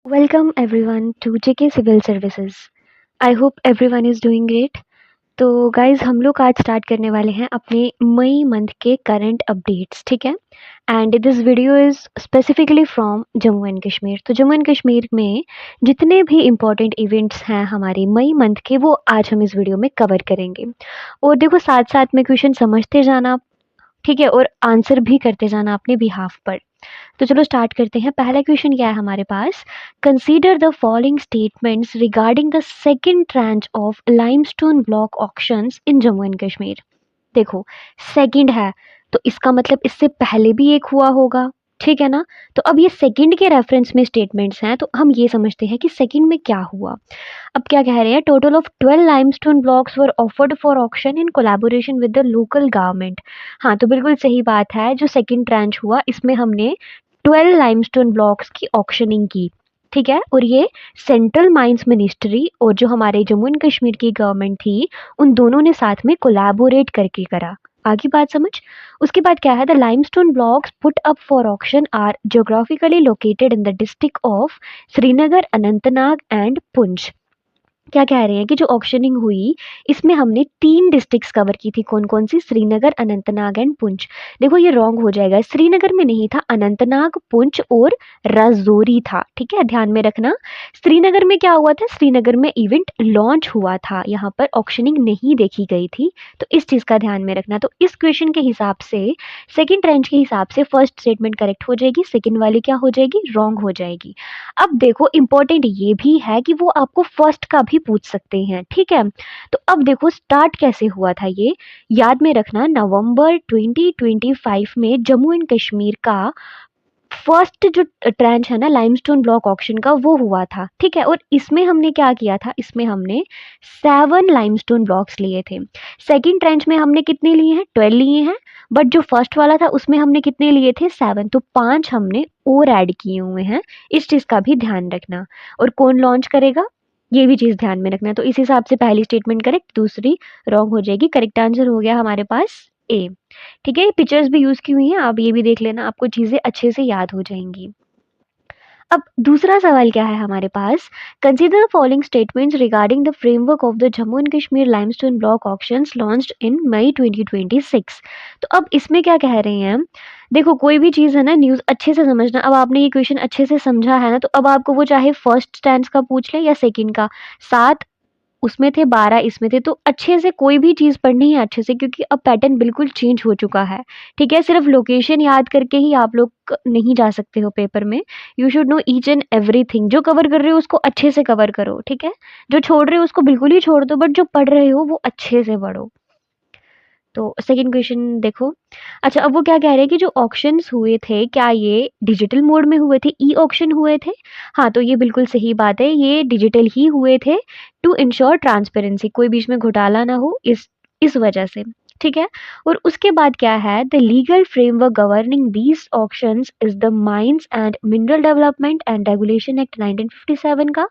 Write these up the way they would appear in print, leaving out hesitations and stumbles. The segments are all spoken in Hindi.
Welcome everyone to JK Civil Services. I hope everyone is doing great. तो गाइस हम लोग आज स्टार्ट करने वाले हैं अपने मई मंथ के करंट अपडेट्स, ठीक है? And this video is specifically from Jammu and Kashmir. तो जम्मू एंड कश्मीर में जितने भी इम्पोर्टेंट इवेंट्स हैं हमारे मई मंथ के, वो आज हम इस वीडियो में कवर करेंगे। और देखो साथ-साथ में क्वेश्चन समझते जाना, ठीक है? और आंसर भी करते जाना अपने बिहाफ पर। तो चलो स्टार्ट करते हैं। पहला क्वेश्चन क्या है हमारे पास? Consider the following statements regarding the second tranche of limestone block auctions in Jammu and Kashmir. देखो, सेकंड है तो इसका मतलब इससे पहले भी एक हुआ होगा, ठीक है ना? तो अब ये सेकंड के रेफरेंस में स्टेटमेंट्स हैं, तो हम ये समझते हैं कि सेकंड में क्या हुआ। अब क्या कह रहे हैं? Total of 12 limestone blocks were offered for auction in collaboration with the local government. हाँ, तो बिल्कुल सही बात है। जो सेकंड ट्रांच हुआ इसमें हमने 12 लाइमस्टोन ब्लॉक्स की ऑक्शनिंग की, ठीक है? और ये सेंट्रल माइंस मिनिस्ट्री और जो हमारे जम्मू एंड कश्मीर की गवर्नमेंट थी, उन दोनों ने साथ में कोलैबोरेट करके करा। आगे बात समझ। उसके बाद क्या है? The limestone blocks put up for auction are geographically located in the district of Srinagar, Anantnag and Poonch. क्या कह रहे हैं कि जो ऑक्शनिंग हुई इसमें हमने 3 डिस्ट्रिक्ट्स कवर की थी। कौन-कौन सी? श्रीनगर, अनंतनाग एंड पुंछ। देखो ये रॉन्ग हो जाएगा, श्रीनगर में नहीं था, अनंतनाग, पुंछ और राजौरी था, ठीक है? ध्यान में रखना। श्रीनगर में क्या हुआ था? श्रीनगर में इवेंट लॉन्च हुआ था, यहाँ पर ऑक्शनिंग नहीं देखी गई थी, तो इस चीज़ का ध्यान में रखना। तो इस क्वेश्चन के हिसाब से सेकंड ट्रेंच के हिसाब से फर्स्ट स्टेटमेंट करेक्ट हो जाएगी, सेकंड वाली क्या हो जाएगी? रॉन्ग हो जाएगी। अब देखो इम्पोर्टेंट ये भी है कि वो आपको फर्स्ट का भी पूछ सकते हैं, ठीक है? तो अब देखो स्टार्ट कैसे हुआ था ये, याद में रखना। नवंबर 2025 में जम्मू एंड कश्मीर का फर्स्ट जो ट्रेंच है ना लाइमस्टोन ब्लॉक ऑक्शन का, वो हुआ था, ठीक है? और इसमें हमने क्या किया था? इसमें हमने 7 लाइमस्टोन ब्लॉक्स लिए थे। सेकंड ट्रेंच में हमने कितने लिए हैं? 12 लिए हैं। बट जो फर्स्ट वाला था उसमें हमने कितने लिए थे? 7, तो 5 हमने और ऐड किए हुए हैं। इस चीज़ का भी ध्यान रखना। और कौन लॉन्च करेगा? ये भी चीज़ ध्यान में रखना। तो इस हिसाब से पहली स्टेटमेंट करेक्ट, दूसरी रॉन्ग हो जाएगी। करेक्ट आंसर हो गया हमारे पास ए। ठीक है? ये पिक्चर्स भी यूज़ की हुई हैं, आप ये भी देख लेना, आपको चीज़ें अच्छे से याद हो जाएँगी। अब दूसरा सवाल क्या है हमारे पास? Consider the following statements regarding the framework of the Jammu and Kashmir limestone block auctions launched in May 2026। तो अब इसमें क्या कह रहे हैं? देखो कोई भी चीज़ है ना, न्यूज़ अच्छे से समझना। अब आपने ये क्वेश्चन अच्छे से समझा है ना, तो अब आपको वो चाहे फर्स्ट टेंस का पूछ ले या सेकंड का, 7 उसमें थे, 12 इसमें थे, तो अच्छे से कोई भी चीज़ पढ़नी है अच्छे से, क्योंकि अब पैटर्न बिल्कुल चेंज हो चुका है, ठीक है? सिर्फ लोकेशन याद करके ही आप लोग नहीं जा सकते हो पेपर में। You should know each and everything. जो कवर कर रहे हो उसको अच्छे से कवर करो, ठीक है? जो छोड़ रहे हो उसको बिल्कुल ही छोड़ दो, बट जो पढ़ रहे हो वो अच्छे से पढ़ो। तो सेकंड क्वेश्चन देखो। अच्छा, अब वो क्या कह रहे हैं कि जो ऑक्शंस हुए थे, क्या ये डिजिटल मोड में हुए थे, ई ऑक्शन हुए थे? हाँ, तो ये बिल्कुल सही बात है, ये डिजिटल ही हुए थे टू इंश्योर ट्रांसपेरेंसी, कोई बीच में घोटाला ना हो, इस वजह से, ठीक है? और उसके बाद क्या है? The legal framework governing these auctions is the mines and mineral development and regulation act 1957 का,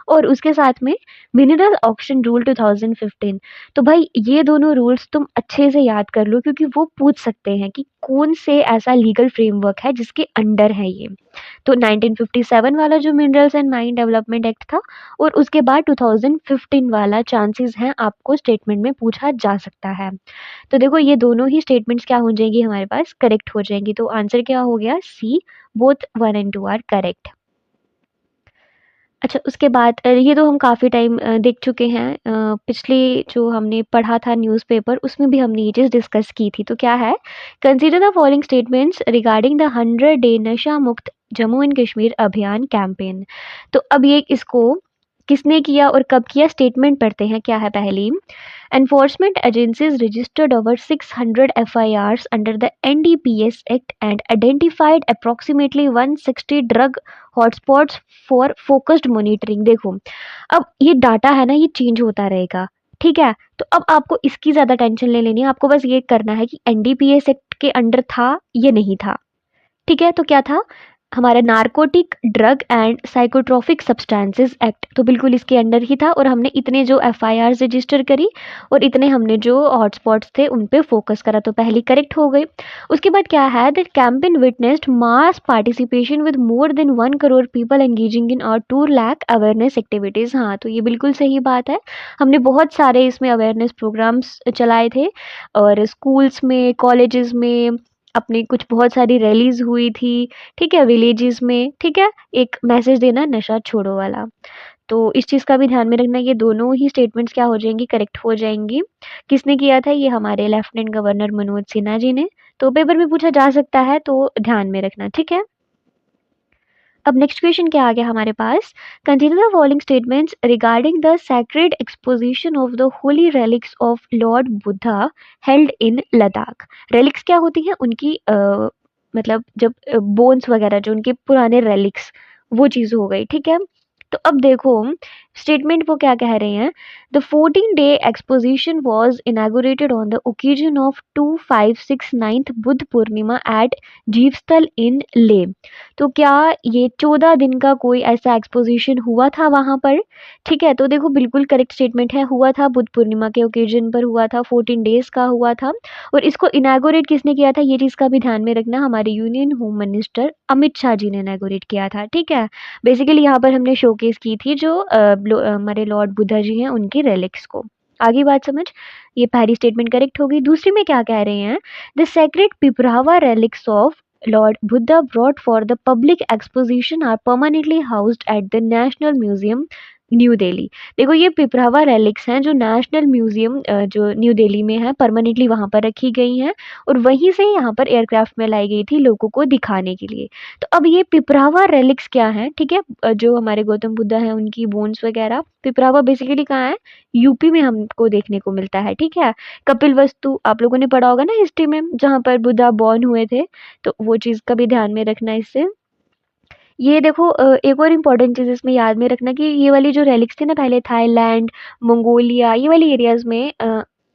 और उसके साथ में मिनरल ऑक्शन रूल 2015। तो भाई ये दोनों रूल्स तुम अच्छे से याद कर लो, क्योंकि वो पूछ सकते हैं कि कौन से ऐसा लीगल फ्रेमवर्क है जिसके अंडर है ये। तो 1957 वाला जो minerals and mine development act था, और उसके बाद 2015 वाला चांसेस हैं आपको स्टेटमेंट में पूछा जा सकता है। तो देखो ये दोनों ही स्टेटमेंट्स क्या हो जाएंगी हमारे पास? करेक्ट हो जाएंगी। तो आंसर क्या हो गया? सी, बोथ 1 एंड 2 आर करेक्ट। अच्छा, उसके बाद ये तो हम काफ़ी टाइम देख चुके हैं। पिछले जो हमने पढ़ा था न्यूज़पेपर, उसमें भी हमने ये चीज़ डिस्कस की थी। तो क्या है? Consider the following statements regarding the 100 day नशा मुक्त जम्मू एंड कश्मीर अभियान कैंपेन। तो अब ये इसको किसने किया और कब किया? स्टेटमेंट पढ़ते हैं। क्या है पहली? Enforcement agencies registered over 600 FIRs under the NDPS Act and identified approximately 160 drug hotspots for focused monitoring। देखो, अब ये डाटा है ना, ये चेंज होता रहेगा, ठीक है? तो अब आपको इसकी ज़्यादा टेंशन ले लेनी है, आपको बस ये करना है कि NDPS एक्ट के अंडर था या नहीं था, ठीक है? तो क्या था? हमारा narcotic drug and psychotropic substances act, तो बिल्कुल इसके अंडर ही था। और हमने इतने जो एफआईआर रजिस्टर करी और इतने हमने जो हॉटस्पॉट्स थे उन पे फोकस करा, तो पहली करेक्ट हो गई। उसके बाद क्या है, that campaign witnessed mass participation with more than 1 crore people engaging in और 2 लाख अवेयरनेस एक्टिविटीज़। हाँ, तो ये बिल्कुल सही बात है। हमने बहुत सारे इसमें अवेयरनेस प्रोग्राम्स चलाए थे और स्कूल्स में, कॉलेजेस में, अपनी कुछ बहुत सारी रैलीज हुई थी, ठीक है, विलेजेस में, ठीक है, एक मैसेज देना नशा छोड़ो वाला। तो इस चीज़ का भी ध्यान में रखना, ये दोनों ही स्टेटमेंट्स क्या हो जाएंगी, करेक्ट हो जाएंगी। किसने किया था, ये हमारे लेफ्टिनेंट गवर्नर मनोज सिन्हा जी ने। तो पेपर में पूछा जा सकता है, तो ध्यान में रखना, ठीक है। अब नेक्स्ट क्वेश्चन क्या आ गया हमारे पास, consider the following statements regarding the sacred exposition of the holy relics of Lord Buddha held in Ladakh. Relics क्या होती हैं, उनकी मतलब जब बोन्स वगैरह जो उनके पुराने रेलिक्स, वो चीज़ हो गई, ठीक है। तो अब देखो स्टेटमेंट वो क्या कह रहे हैं, the 14-day exposition was inaugurated on the occasion of 2569 Buddha Purnima at Jivetsal in Leh. तो क्या ये 14 दिन का कोई ऐसा एक्सपोजिशन हुआ था वहाँ पर, ठीक है। तो देखो बिल्कुल करेक्ट स्टेटमेंट है, हुआ था, बुद्ध पूर्णिमा के ओकेजन पर हुआ था, 14 डेज का हुआ था। और इसको इनागोरेट किसने किया था, ये चीज़ का भी ध्यान में रखना, हमारे union home minister Amit Shah ji ने इनागोरेट किया था, ठीक है। बेसिकली यहाँ पर हमने शोकेस की थी जो हमारे लॉर्ड बुद्धा जी हैं उनकी रेलिक्स को। आगे बात समझ, ये पहली स्टेटमेंट करेक्ट होगी। दूसरी में क्या कह रहे हैं, the sacred Piprahwa relics of Lord Buddha brought for the public exposition are permanently housed at the National Museum, new Delhi. देखो ये पिपरावा रेलिक्स हैं जो नेशनल म्यूजियम जो न्यू दिल्ली में है, परमानेंटली वहाँ पर रखी गई हैं और वहीं से यहाँ पर एयरक्राफ्ट में लाई गई थी लोगों को दिखाने के लिए। तो अब ये पिपरावा रेलिक्स क्या है, ठीक है, जो हमारे गौतम बुद्धा हैं उनकी बोन्स वगैरह, पिपरावा बेसिकली कहाँ है, यूपी में हमको देखने को मिलता है, ठीक है। कपिल वस्तु आप लोगों ने पढ़ा होगा ना हिस्ट्री में, जहाँ पर बुद्धा बॉर्न हुए थे, तो वो चीज़ का भी ध्यान में रखना इससे। ये देखो एक और इम्पोर्टेंट चीज़ इसमें याद में रखना कि ये वाली जो रेलिक्स थी ना पहले थाईलैंड, मंगोलिया, ये वाली एरियाज़ में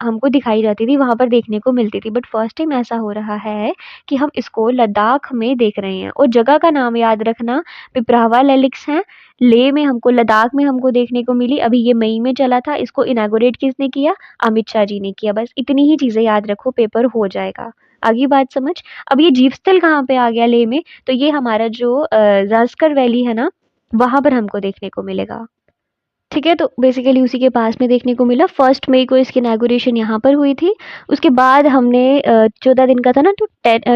हमको दिखाई जाती थी, वहाँ पर देखने को मिलती थी। बट फर्स्ट टाइम ऐसा हो रहा है कि हम इसको लद्दाख में देख रहे हैं। और जगह का नाम याद रखना, पिपरावा रेलिक्स हैं, लेह में हमको, लद्दाख में हमको देखने को मिली, अभी ये मई में चला था। इसको इनागोरेट किसने किया, अमित शाह जी ने किया। बस इतनी ही चीज़ें याद रखो, पेपर हो जाएगा। आगे बात समझ। अब ये जीवस्थल कहाँ पे आ गया लेह में, तो ये हमारा जो ज़ास्कर वैली है ना, वहाँ पर हमको देखने को मिलेगा, ठीक है। तो बेसिकली उसी के पास में देखने को मिला। 1 मई को इसकी इनॉग्रेशन यहाँ पर हुई थी। उसके बाद हमने 14 दिन का था ना, तो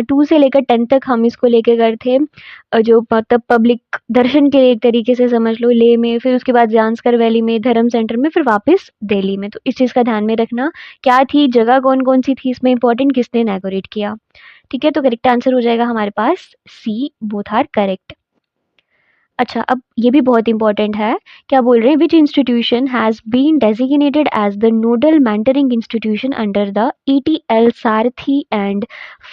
2 से लेकर 10 तक हम इसको लेके गए थे, जो मतलब पब्लिक दर्शन के लिए एक तरीके से समझ लो, लेह में, फिर उसके बाद ज़ांस्कर वैली में, धर्म सेंटर में, फिर वापस दिल्ली में। तो इस चीज़ का ध्यान में रखना, क्या थी जगह, कौन-कौन सी थी इसमें इम्पोर्टेंट, किसने इनॉग्रेट किया, ठीक है। तो करेक्ट आंसर हो जाएगा हमारे पास सी, बोथ आर करेक्ट। अच्छा, अब ये भी बहुत इंपॉर्टेंट है, क्या बोल रहे हैं, which institution has been designated as the nodal mentoring institution under the ETL Sarathi and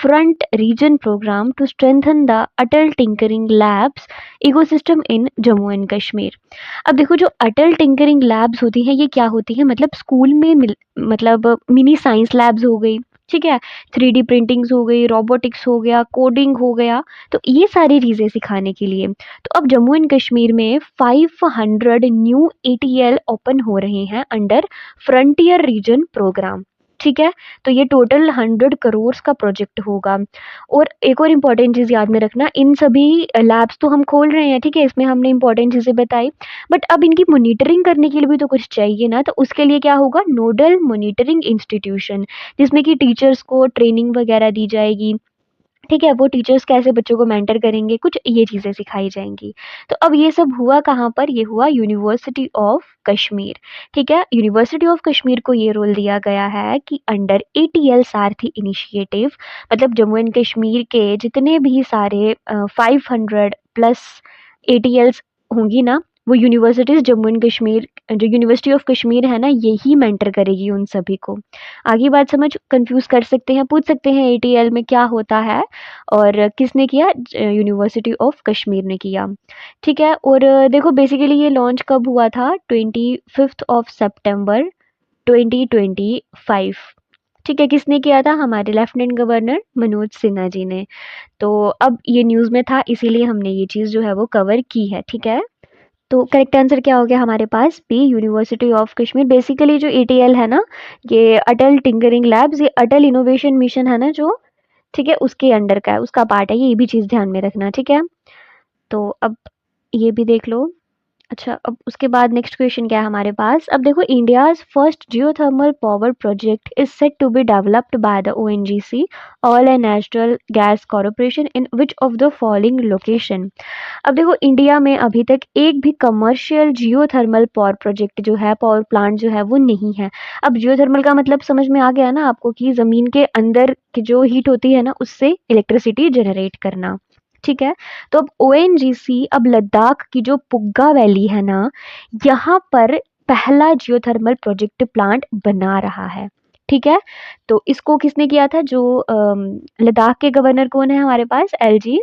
front region program to strengthen the Atal tinkering labs ecosystem in Jammu and Kashmir. अब देखो जो अटल टिंकरिंग लैब्स होती हैं, ये क्या होती हैं, मतलब स्कूल में मतलब मिनी साइंस लैब्स हो गई, ठीक है, 3D प्रिंटिंग्स हो गई, रोबोटिक्स हो गया, कोडिंग हो गया, तो ये सारी चीज़ें सिखाने के लिए। तो अब जम्मू एंड कश्मीर में 500 न्यू ATL ओपन हो रहे हैं अंडर फ्रंटियर रीजन प्रोग्राम, ठीक है। तो ये टोटल 100 करोड़ का प्रोजेक्ट होगा। और एक और इम्पॉर्टेंट चीज़ याद में रखना, इन सभी लैब्स तो हम खोल रहे हैं, ठीक है, इसमें हमने इम्पॉर्टेंट चीज़ें बताई, बट अब इनकी मॉनिटरिंग करने के लिए भी तो कुछ चाहिए ना, तो उसके लिए क्या होगा, नोडल मॉनिटरिंग इंस्टीट्यूशन, जिसमें कि टीचर्स को ट्रेनिंग वगैरह दी जाएगी, ठीक है, वो टीचर्स कैसे बच्चों को मेंटर करेंगे, कुछ ये चीज़ें सिखाई जाएँगी। तो अब ये सब हुआ कहाँ पर, ये हुआ यूनिवर्सिटी ऑफ कश्मीर, ठीक है। यूनिवर्सिटी ऑफ कश्मीर को ये रोल दिया गया है कि अंडर ATL सारथी इनिशिएटिव, मतलब जम्मू एंड कश्मीर के जितने भी सारे 500 प्लस ATLs होंगी ना, वो यूनिवर्सिटीज़ जम्मू एंड कश्मीर, जो यूनिवर्सिटी ऑफ कश्मीर है ना, यही मेंटर करेगी उन सभी को। आगे बात समझ, कंफ्यूज कर सकते हैं, पूछ सकते हैं ATL में क्या होता है और किसने किया, यूनिवर्सिटी ऑफ कश्मीर ने किया, ठीक है। और देखो बेसिकली ये लॉन्च कब हुआ था, 25 सितंबर 2025, ठीक है, किसने किया था? हमारे लेफ्टिनेंट गवर्नर मनोज सिन्हा जी ने। तो अब ये न्यूज़ में था, इसीलिए हमने ये चीज़ जो है वो कवर की है, ठीक है? तो करेक्ट आंसर क्या हो गया हमारे पास? B, university of Kashmir. Basically जो एटीएल है ना, ये अटल टिंकरिंग लैब्स, ये अटल इनोवेशन मिशन है ना जो, ठीक है, उसके अंडर का है, उसका पार्ट है ये भी चीज़ ध्यान में रखना, ठीक है? तो अब ये भी देख लो। अच्छा, अब उसके बाद नेक्स्ट क्वेश्चन क्या है हमारे पास? अब देखो, India's first geothermal power project is set to be developed by the ONGC, oil and natural gas corporation, in which of the following location? अब देखो, इंडिया में अभी तक एक भी कमर्शियल जियोथर्मल पावर प्रोजेक्ट जो है, पावर प्लांट जो है वो नहीं है। अब जियोथर्मल का मतलब समझ में आ गया ना आपको, कि ज़मीन के अंदर की जो हीट होती है ना, उससे इलेक्ट्रिसिटी जनरेट करना, ठीक है? तो अब ओएनजीसी अब लद्दाख की जो पुग्गा वैली है ना, यहाँ पर पहला जियोथर्मल प्रोजेक्ट प्लांट बना रहा है, ठीक है? तो इसको किसने किया था? जो लद्दाख के गवर्नर कौन है हमारे पास? एलजी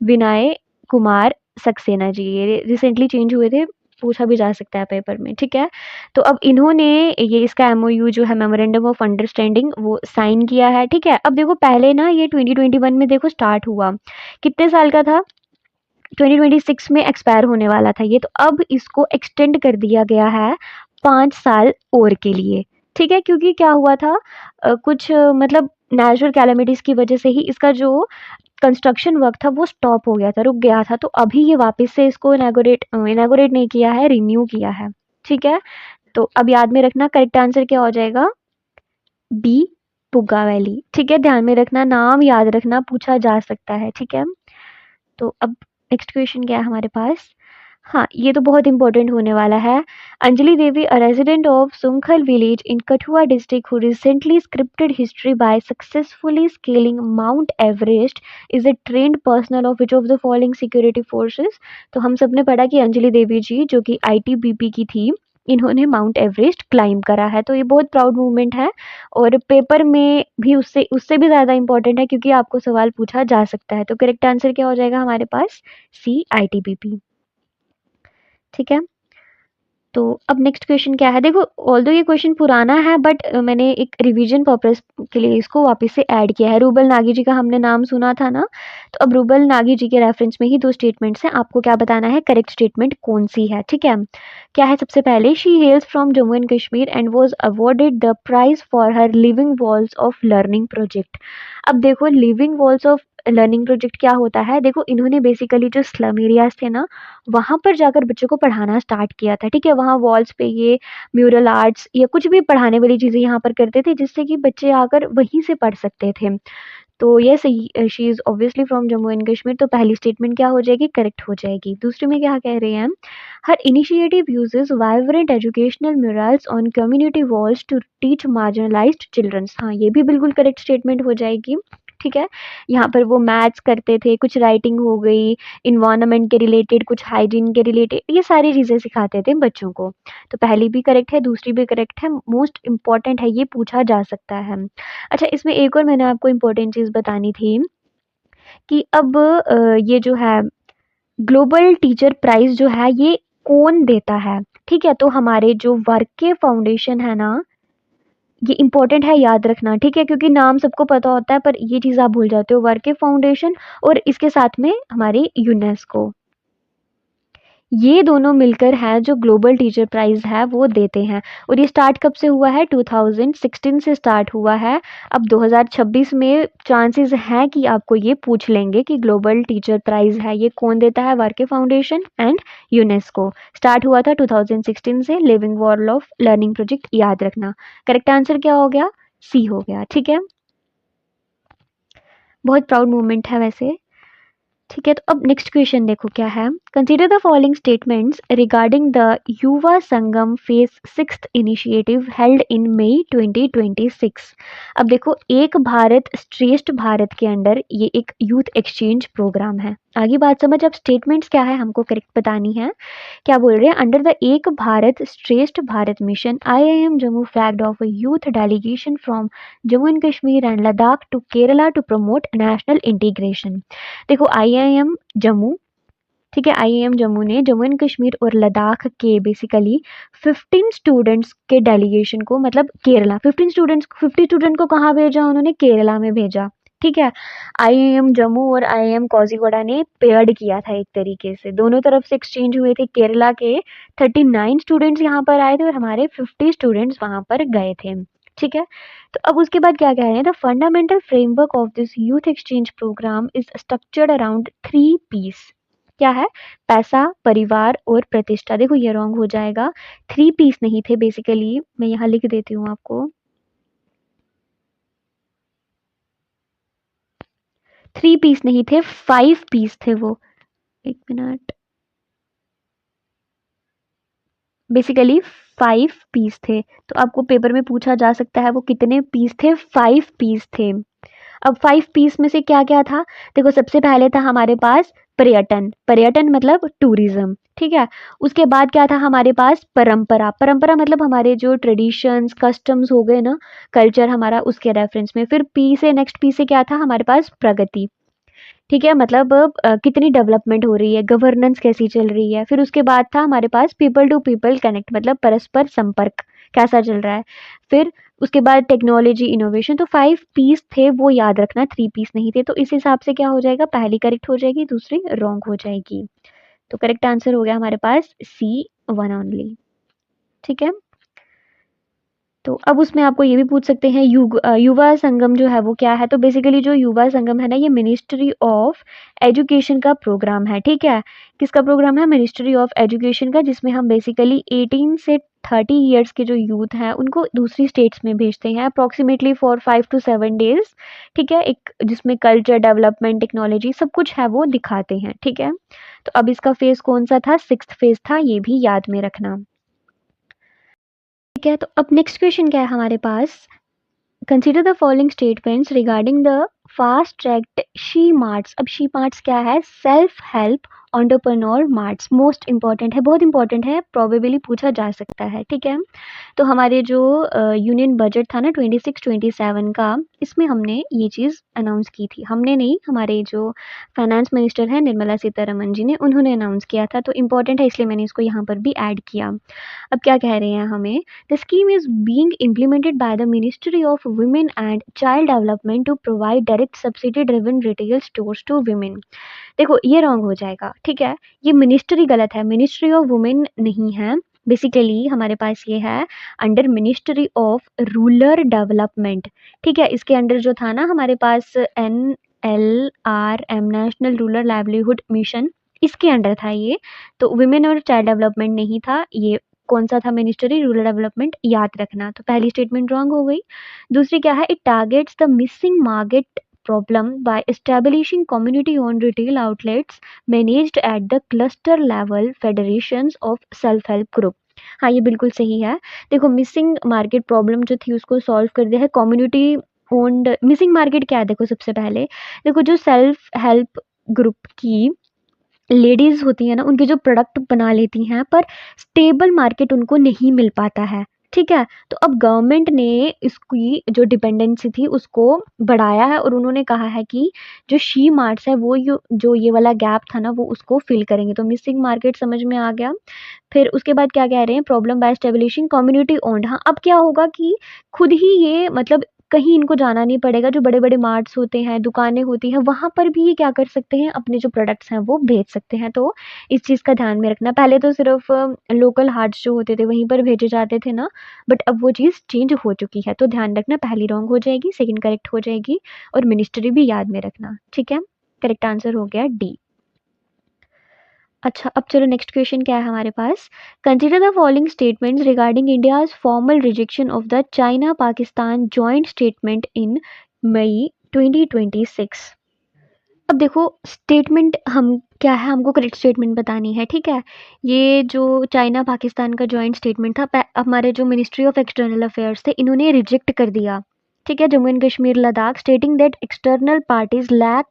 विनय कुमार सक्सेना जी, ये रिसेंटली चेंज हुए थे, पूछा भी जा सकता है पेपर में, ठीक है? तो अब इन्होंने ये इसका एमओयू जो है, मेमोरेंडम ऑफ अंडरस्टैंडिंग, वो साइन किया है, ठीक है? अब देखो, पहले ना ये 2021 में देखो स्टार्ट हुआ, कितने साल का था? 2026 में एक्सपायर होने वाला था ये, तो अब इसको एक्सटेंड कर दिया गया है 5 साल और के लिए, ठीक है? क्योंकि क्या हुआ था, कुछ मतलब नेचुरल कैलेमिटीज़ की वजह से ही इसका जो कंस्ट्रक्शन वर्क था वो स्टॉप हो गया था, रुक गया था। तो अभी ये वापस से इसको इनॉगरेट नहीं किया है, रिन्यू किया है, ठीक है? तो अब याद में रखना, करेक्ट आंसर क्या हो जाएगा? बी, पुग्गा वैली, ठीक है? ध्यान में रखना, नाम याद रखना, पूछा जा सकता है, ठीक है? तो अब नेक्स्ट क्वेश्चन क्या है हमारे पास? हाँ, ये तो बहुत इंपॉर्टेंट होने वाला है। Anjali Devi, a resident of Sunkhal village in Kathua district who recently scripted history by successfully scaling Mount Everest, is a trained personnel of which of the following security forces? तो हम सब ने पढ़ा कि अंजलि देवी जी जो कि आईटीबीपी की थी, इन्होंने माउंट एवरेस्ट क्लाइंब करा है, तो ये बहुत प्राउड मूवमेंट है, और पेपर में भी उससे उससे भी ज़्यादा इंपॉर्टेंट है, क्योंकि आपको सवाल पूछा जा सकता है। तो करेक्ट आंसर क्या हो जाएगा हमारे पास? सी, आईटीबीपी, ठीक है? तो अब नेक्स्ट क्वेश्चन क्या है? देखो, ऑल्दो ये क्वेश्चन पुराना है, बट मैंने एक रिवीजन पर्पस के लिए इसको वापस से ऐड किया है। रूबल नागी जी का हमने नाम सुना था ना, तो अब रूबल नागी जी के रेफरेंस में ही दो स्टेटमेंट्स हैं, आपको क्या बताना है, करेक्ट स्टेटमेंट कौन सी है, ठीक है? क्या है सबसे पहले? She hails from Jammu and Kashmir and was awarded the prize for her living walls of learning project. अब देखो, living walls of learning project क्या होता है? देखो, इन्होंने बेसिकली जो स्लम एरियाज थे ना, वहाँ पर जाकर बच्चों को पढ़ाना स्टार्ट किया था, ठीक है? वहाँ वॉल्स पे ये म्यूरल आर्ट्स या कुछ भी पढ़ाने वाली चीज़ें यहाँ पर करते थे, जिससे कि बच्चे आकर वहीं से पढ़ सकते थे। तो ये सही, she is obviously from Jammu and Kashmir, तो पहली स्टेटमेंट क्या हो जाएगी? करेक्ट हो जाएगी। दूसरे में क्या कह रहे हैं हम? हर initiative uses vibrant educational murals on community walls to teach marginalised childrens. हाँ, ये भी बिल्कुल करेक्ट स्टेटमेंट हो जाएगी, ठीक है? यहाँ पर वो मैथ्स करते थे, कुछ राइटिंग हो गई, इन्वायरमेंट के रिलेटेड, कुछ हाइजीन के रिलेटेड, ये सारी चीज़ें सिखाते थे बच्चों को। तो पहली भी करेक्ट है, दूसरी भी करेक्ट है, मोस्ट इम्पॉर्टेंट है, ये पूछा जा सकता है। अच्छा, इसमें एक और मैंने आपको इम्पोर्टेंट चीज़ बतानी थी, कि अब ये जो है ग्लोबल टीचर प्राइज़ जो है, ये कौन देता है? ठीक है? तो हमारे जो वर्के फाउंडेशन है ना, ये इम्पोर्टेंट है, याद रखना, ठीक है? क्योंकि नाम सबको पता होता है, पर ये चीज़ आप भूल जाते हो, वर्के फाउंडेशन और इसके साथ में हमारी यूनेस्को। ये दोनों मिलकर हैं जो ग्लोबल टीचर प्राइज़ है वो देते हैं, और ये स्टार्ट कब से हुआ है? 2016 से स्टार्ट हुआ है। अब 2026 में चांसेस हैं कि आपको ये पूछ लेंगे कि ग्लोबल टीचर प्राइज़ है ये कौन देता है? Warke foundation and UNESCO. Start हुआ था 2016 से, living wall of learning project, याद रखना। करेक्ट आंसर क्या हो गया? सी हो गया, ठीक है? बहुत प्राउड मोमेंट है वैसे। ठीक है, तो अब नेक्स्ट क्वेश्चन देखो क्या है। Consider the following statements regarding the Yuva Sangam phase 6 initiative held in May 2026। अब देखो, एक भारत श्रेष्ठ भारत के अंडर ये एक यूथ एक्सचेंज प्रोग्राम है। आगे बात समझ, अब स्टेटमेंट्स क्या है हमको करेक्ट बतानी है। क्या बोल रहे हैं? Under the Ek Bharat Shreshtha Bharat mission, IIM Jammu flagged off a youth delegation from Jammu and Kashmir and Ladakh to Kerala to promote national integration. देखो, IIM जम्मू ठीक है, आईआईएम जम्मू ने जम्मू एंड कश्मीर और लद्दाख के बेसिकली 15 स्टूडेंट्स के डेलीगेशन को, मतलब केरला, 50 स्टूडेंट को कहाँ भेजा उन्होंने? केरला में भेजा। ठीक है, आईआईएम जम्मू और आईआईएम कोझीकोड ने पेयर्ड किया था एक तरीके से, दोनों तरफ से एक्सचेंज हुए थे। केरला के 39 स्टूडेंट्स यहाँ पर आए थे और हमारे 50 स्टूडेंट्स वहां पर गए थे। ठीक है, तो अब उसके बाद क्या कह रहे हैं? The fundamental framework of this youth exchange program is structured around 3 piece. क्या है? पैसा, परिवार और प्रतिष्ठा। देखो ये रॉन्ग हो जाएगा, 3 पीस नहीं थे बेसिकली, मैं यहाँ लिख देती हूँ आपको। 3 पीस नहीं थे, 5 पीस थे वो। एक मिनट, बेसिकली 5 पीस थे। तो आपको पेपर में पूछा जा सकता है वो कितने पीस थे? 5 पीस थे। अब 5 पीस में से क्या क्या था? देखो सबसे पहले था हमारे पास पर्यटन, पर्यटन मतलब टूरिज्म। ठीक है, उसके बाद क्या था हमारे पास? परंपरा, परंपरा मतलब हमारे जो ट्रेडिशंस कस्टम्स हो गए ना, कल्चर हमारा, उसके रेफरेंस में। फिर पी से, नेक्स्ट पी से क्या था हमारे पास? प्रगति। ठीक है, मतलब कितनी डेवलपमेंट हो रही है, गवर्नेंस कैसी चल रही है। फिर उसके बाद था हमारे पास पीपल टू पीपल कनेक्ट, मतलब परस्पर संपर्क कैसा चल रहा है। फिर उसके बाद टेक्नोलॉजी इनोवेशन। तो 5 पीस थे वो, याद रखना, 3 पीस नहीं थे। तो इस हिसाब से क्या हो जाएगा? पहली करेक्ट हो जाएगी, दूसरी रॉन्ग हो जाएगी। तो करेक्ट आंसर हो गया हमारे पास C1 ओनली। ठीक है, तो अब उसमें आपको ये भी पूछ सकते हैं युवा संगम जो है वो क्या है? तो बेसिकली जो युवा संगम है ना, ये मिनिस्ट्री ऑफ एजुकेशन का प्रोग्राम है। ठीक है, किसका प्रोग्राम है? मिनिस्ट्री ऑफ एजुकेशन का, जिसमें हम बेसिकली 18 से 30 ईयर्स के जो यूथ हैं उनको दूसरी स्टेट्स में भेजते हैं अप्रोक्सीमेटली फॉर 5 to 7 डेज। ठीक है, एक जिसमें कल्चर, डेवलपमेंट, टेक्नोलॉजी सब कुछ है वो दिखाते हैं। ठीक है, तो अब इसका फेज कौन सा था? 6th फेज था, ये भी याद में रखना। ठीक है, तो अब नेक्स्ट क्वेश्चन क्या है हमारे पास? Consider the following statements regarding the fast tracked she marts. अब शी मार्ट्स क्या है? Self help entrepreneur marts. Most important है, बहुत इंपॉर्टेंट है, प्रोबेबली पूछा जा सकता है। ठीक है, तो हमारे जो यूनियन बजट था ना 26-27 का, इसमें हमने ये चीज़ अनाउंस की थी। हमने नहीं, हमारे जो फाइनेंस मिनिस्टर हैं निर्मला सीतारमन जी ने, उन्होंने अनाउंस किया था। तो इम्पॉर्टेंट है, इसलिए मैंने इसको यहाँ पर भी ऐड किया। अब क्या कह रहे हैं हमें? The scheme is being implemented by the ministry of women and child development to provide direct subsidy driven retail stores to women. देखो ये रॉन्ग हो जाएगा। ठीक है, ये मिनिस्ट्री गलत है, मिनिस्ट्री ऑफ वुमेन नहीं है। बेसिकली हमारे पास ये है under ministry of rural development. ठीक है, इसके अंडर जो था ना हमारे पास NLRM, national rural livelihood mission, इसके अंडर था ये। तो वुमेन और चाइल्ड डेवलपमेंट नहीं था ये। कौन सा था? मिनिस्ट्री रूरल डेवलपमेंट, याद रखना। तो पहली स्टेटमेंट रॉन्ग हो गई। दूसरी क्या है? It targets the missing market problem by establishing community owned retail outlets managed at the cluster level federations of self help group। हाँ ये बिल्कुल सही है। देखो मिसिंग मार्केट प्रॉब्लम जो थी उसको सॉल्व कर दिया है कम्युनिटी ओन्ड। मिसिंग मार्केट क्या है? देखो सबसे पहले देखो जो सेल्फ हेल्प ग्रुप की लेडीज होती है ना, उनके जो प्रोडक्ट बना लेती हैं पर स्टेबल मार्केट उनको नहीं मिल पाता है। ठीक है, तो अब गवर्नमेंट ने इसकी जो डिपेंडेंसी थी उसको बढ़ाया है और उन्होंने कहा है कि जो शी मार्ट्स है वो जो ये वाला गैप था ना वो उसको फिल करेंगे। तो मिसिंग मार्केट समझ में आ गया। फिर उसके बाद क्या कह रहे हैं? Problem by establishing community owned. हाँ, अब क्या होगा कि खुद ही ये मतलब कहीं इनको जाना नहीं पड़ेगा। जो बड़े-बड़े मार्ट्स होते हैं, दुकानें होती हैं, वहाँ पर भी ये क्या कर सकते हैं? अपने जो प्रोडक्ट्स हैं वो बेच सकते हैं। तो इस चीज़ का ध्यान में रखना। पहले तो सिर्फ लोकल हाट्स जो होते थे वहीं पर भेजे जाते थे ना, बट अब वो चीज़ चेंज हो चुकी है। तो ध्यान रखना, पहली रॉन्ग हो जाएगी, सेकंड करेक्ट हो जाएगी और मिनिस्ट्री भी याद में रखना। ठीक है, करेक्ट आंसर हो गया डी। अच्छा, अब चलो नेक्स्ट क्वेश्चन क्या है हमारे पास? Consider the following statements regarding India's formal rejection of the China Pakistan joint statement in May 2026। अब देखो स्टेटमेंट हम क्या है, हमको करेक्ट स्टेटमेंट बतानी है। ठीक है, ये जो चाइना पाकिस्तान का जॉइंट स्टेटमेंट था, हमारे जो मिनिस्ट्री ऑफ एक्सटर्नल अफेयर्स थे इन्होंने रिजेक्ट कर दिया। ठीक है, Jammu and Kashmir, Ladakh, stating that external parties lack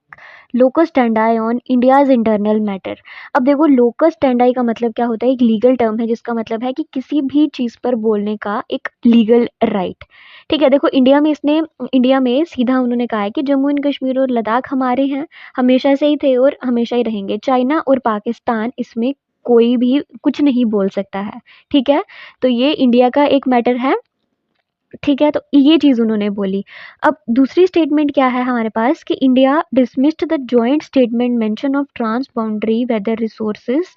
locus standi on India's internal matter. अब देखो लोकस स्टैंडाई का मतलब क्या होता है, एक लीगल टर्म है जिसका मतलब है कि किसी भी चीज पर बोलने का एक लीगल राइट। ठीक है, देखो इंडिया में सीधा उन्होंने कहा है कि जम्मू एंड कश्मीर और लद्दाख हमारे हैं, हमेशा से ही थे और हमेशा ही रहेंगे। चाइना और पाकिस्तान इसमें कोई भी कुछ नहीं बोल सकता है। ठीक है, तो ये इंडिया का एक मैटर है। ठीक है, तो ये चीज़ उन्होंने बोली। अब दूसरी स्टेटमेंट क्या है हमारे पास कि India dismissed the joint statement mention of trans boundary weather resources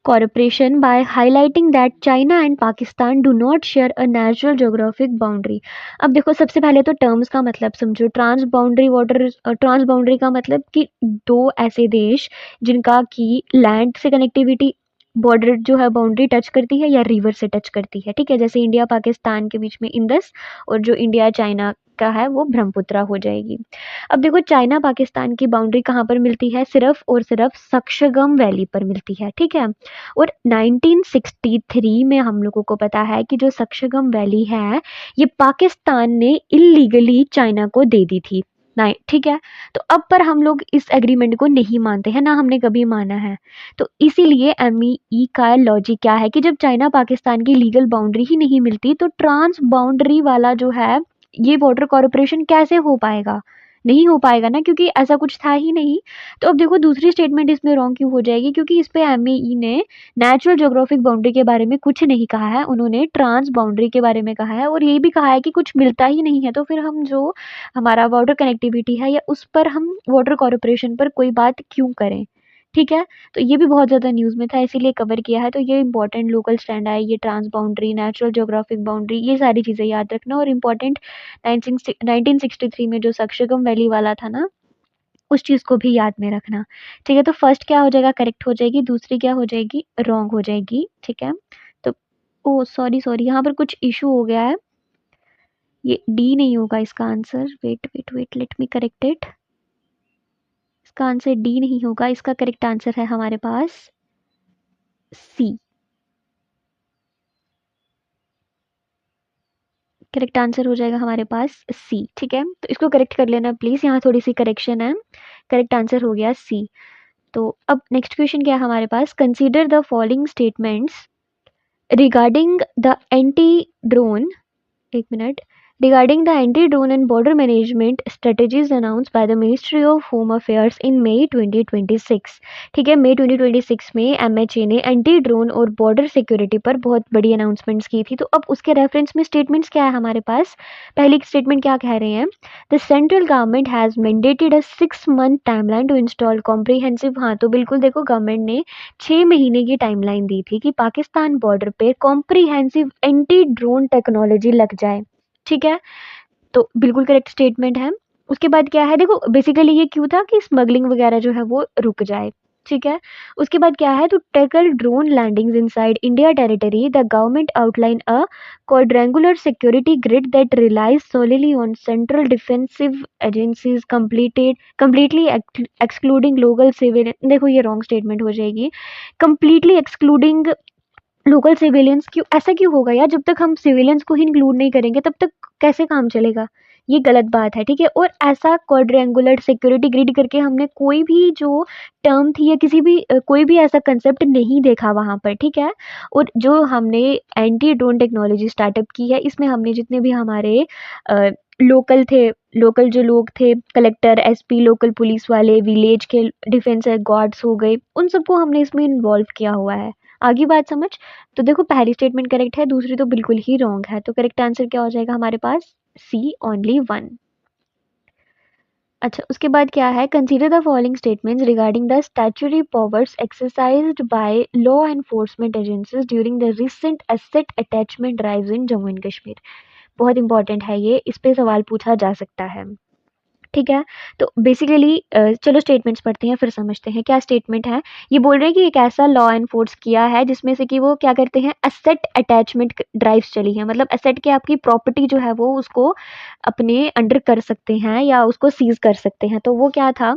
cooperation by highlighting that China and Pakistan do not share a natural geographic boundary। अब देखो सबसे पहले तो टर्म्स का मतलब समझो। ट्रांस बाउंड्री का मतलब कि दो ऐसे देश जिनका की लैंड से कनेक्टिविटी, बॉर्डर जो है बाउंड्री टच करती है या रिवर से टच करती है। ठीक है, जैसे इंडिया पाकिस्तान के बीच में इंडस और जो इंडिया चाइना का है वो ब्रह्मपुत्रा हो जाएगी। अब देखो चाइना पाकिस्तान की बाउंड्री कहाँ पर मिलती है, सिर्फ और सिर्फ सक्शगम वैली पर मिलती है। ठीक है, और 1963 में हम लोगों को पता है कि जो सक्शगम वैली है ये पाकिस्तान ने इलीगली चाइना को दे दी थी। नहीं, ठीक है, तो अब पर हम लोग इस एग्रीमेंट को नहीं मानते हैं, ना हमने कभी माना है। तो इसीलिए एमईई का लॉजिक क्या है कि जब चाइना पाकिस्तान की लीगल बाउंड्री ही नहीं मिलती तो ट्रांस बाउंड्री वाला जो है ये वाटर कॉर्पोरेशन कैसे हो पाएगा, नहीं हो पाएगा ना, क्योंकि ऐसा कुछ था ही नहीं। तो अब देखो दूसरी स्टेटमेंट इसमें रॉन्ग क्यों हो जाएगी, क्योंकि इस पे एमईई ने नेचुरल ज्योग्राफिक बाउंड्री के बारे में कुछ नहीं कहा है, उन्होंने ट्रांस बाउंड्री के बारे में कहा है और ये भी कहा है कि कुछ मिलता ही नहीं है। तो फिर हम जो हमारा वाटर कनेक्टिविटी है या उस पर हम वाटर कॉर्पोरेशन पर कोई बात क्यों करें। ठीक है, तो ये भी बहुत ज़्यादा न्यूज़ में था इसीलिए कवर किया है। तो ये इंपॉर्टेंट लोकल स्टैंड है, ये trans boundary, natural geographic boundary, ये सारी चीज़ें याद रखना। और इम्पॉर्टेंट 1963 में जो सक्शगम वैली वाला था ना, उस चीज़ को भी याद में रखना। ठीक है, तो फर्स्ट क्या हो जाएगा, करेक्ट हो जाएगी, दूसरी क्या हो जाएगी, रॉन्ग हो जाएगी। ठीक है, तो ओह सॉरी सॉरी, यहाँ पर कुछ इशू हो गया है, ये डी नहीं होगा इसका answer. Wait wait wait, let me correct it. इसका आंसर डी नहीं होगा, इसका करेक्ट आंसर है हमारे पास सी। करेक्ट आंसर हो जाएगा हमारे पास सी। ठीक है, तो इसको करेक्ट कर लेना प्लीज़, यहाँ थोड़ी सी करेक्शन है। करेक्ट आंसर हो गया सी। तो अब नेक्स्ट क्वेश्चन क्या है हमारे पास, consider the following statements regarding the anti-drone, एक मिनट, regarding the anti-drone and border management strategies announced by the Ministry of Home Affairs in May 2026। ठीक है, मई 2026 में एमएचए ने एंटी ड्रोन और बॉर्डर सिक्योरिटी पर बहुत बड़ी अनाउंसमेंट्स की थी। तो अब उसके रेफरेंस में स्टेटमेंट्स क्या है हमारे पास, पहली स्टेटमेंट क्या कह रहे हैं, the central government has mandated a 6 month timeline to install comprehensive. हाँ, तो बिल्कुल देखो गवर्नमेंट ने 6 महीने की टाइमलाइन दी थी कि पाकिस्तान बॉर्डर पे कॉम्प्रिहेंसिव एंटी ड्रोन टेक्नोलॉजी लग जाए। ठीक है, तो बिल्कुल करेक्ट स्टेटमेंट है। उसके बाद क्या है, देखो बेसिकली ये क्यों था कि स्मगलिंग वगैरह जो है वो रुक जाए। ठीक है, उसके बाद क्या है, तो tackle drone landings inside India territory the government outline a quadrangular security grid that relies solely on central defensive agencies completely excluding local civilian। देखो ये रॉन्ग स्टेटमेंट हो जाएगी, completely excluding लोकल सिविलियंस। क्यों ऐसा क्यों होगा यार, जब तक हम सिविलियंस को ही इंक्लूड नहीं करेंगे तब तक कैसे काम चलेगा, ये गलत बात है। ठीक है, और ऐसा क्वाड्रेंगुलर सिक्योरिटी ग्रिड करके हमने कोई भी जो टर्म थी या किसी भी कोई भी ऐसा कंसेप्ट नहीं देखा वहाँ पर। ठीक है, और जो हमने एंटी ड्रोन टेक्नोलॉजी स्टार्टअप की है इसमें हमने जितने भी हमारे लोकल थे, लोकल जो लोग थे, कलेक्टर, एसपी, लोकल पुलिस वाले, विलेज के डिफेंस गार्ड्स हो गए, उन सबको हमने इसमें इन्वॉल्व किया हुआ है। आगे बात समझ। तो देखो पहली स्टेटमेंट करेक्ट है, दूसरी तो बिल्कुल ही रॉन्ग है। तो करेक्ट आंसर क्या हो जाएगा हमारे पास, सी ओनली वन। अच्छा, उसके बाद क्या है, consider the following statements regarding the statutory powers exercised by law enforcement agencies during the recent asset attachment drives in Jammu and Kashmir. बहुत इंपॉर्टेंट है ये, इस पे सवाल पूछा जा सकता है। ठीक है, तो बेसिकली चलो स्टेटमेंट्स पढ़ते हैं फिर समझते हैं क्या स्टेटमेंट है। ये बोल रहे हैं कि एक ऐसा लॉ एनफोर्स किया है जिसमें से कि वो क्या करते हैं, एसेट अटैचमेंट ड्राइव्स चली है, मतलब एसेट के आपकी प्रॉपर्टी जो है वो उसको अपने अंडर कर सकते हैं या उसको सीज कर सकते हैं। तो वो क्या था,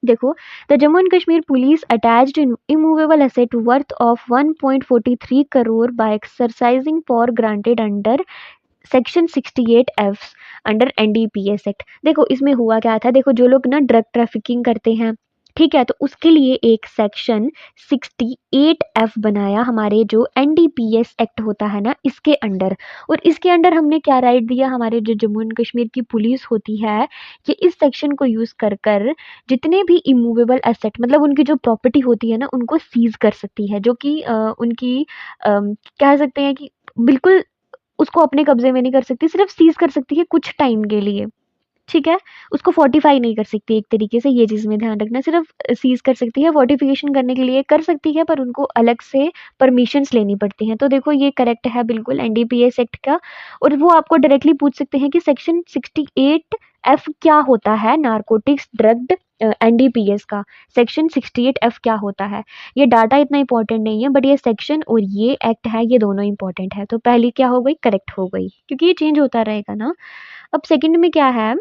देखो, the Jammu and Kashmir police attached immovable asset worth of 1.43 crore by exercising for granted under section 68 F under NDPS act. देखो इसमें हुआ क्या था, देखो जो लोग ना ड्रग ट्रैफिकिंग करते हैं, ठीक है, तो उसके लिए एक सेक्शन 68 एफ बनाया हमारे जो एनडीपीएस एक्ट होता है ना इसके अंडर। और इसके अंडर हमने क्या राइट दिया, हमारे जो जम्मू एंड कश्मीर की पुलिस होती है ये इस सेक्शन को यूज कर कर जितने भी इमूवेबल एसेट मतलब उनकी जो प्रॉपर्टी होती है ना उनको सीज कर सकती है, जो कि उनकी कह सकते हैं कि बिल्कुल उसको अपने कब्जे में नहीं कर सकती, सिर्फ सीज कर सकती है कुछ टाइम के लिए, ठीक है? उसको फोर्टिफाई नहीं कर सकती एक तरीके से, ये चीज़ में ध्यान रखना, सिर्फ सीज कर सकती है, फोर्टिफिकेशन करने के लिए कर सकती है पर उनको अलग से परमिशंस लेनी पड़ती हैं। तो देखो ये करेक्ट है बिल्कुल एनडीपीएस एक्ट का। और वो आपको डायरेक्टली पूछ सकते हैं कि सेक्शन 68 एफ क्या होता है, नारकोटिक्स ड्रग्ड एनडीपीएस का सेक्शन 68 एफ क्या होता है। ये डाटा इतना इंपॉर्टेंट नहीं है बट ये सेक्शन और ये एक्ट है ये दोनों इंपॉर्टेंट है। तो पहली क्या हो गई, करेक्ट हो गई, क्योंकि ये चेंज होता रहेगा ना। अब सेकंड में क्या है,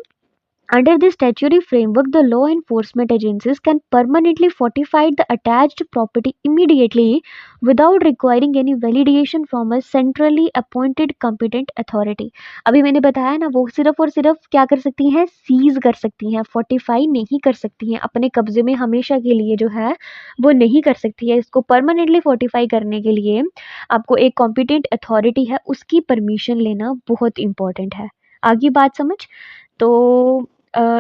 under this statutory framework, the law enforcement agencies can permanently fortify the attached property immediately without requiring any validation from a centrally appointed competent authority. अभी मैंने बताया ना वो सिर्फ और सिर्फ क्या कर सकती हैं, सीज कर सकती हैं, फोर्टिफाई नहीं कर सकती हैं, अपने कब्जे में हमेशा के लिए जो है वो नहीं कर सकती है। इसको परमानेंटली फोर्टिफाई करने के लिए आपको एक कॉम्पिटेंट अथॉरिटी है उसकी परमिशन लेना बहुत इंपॉर्टेंट है। आगे बात समझ। तो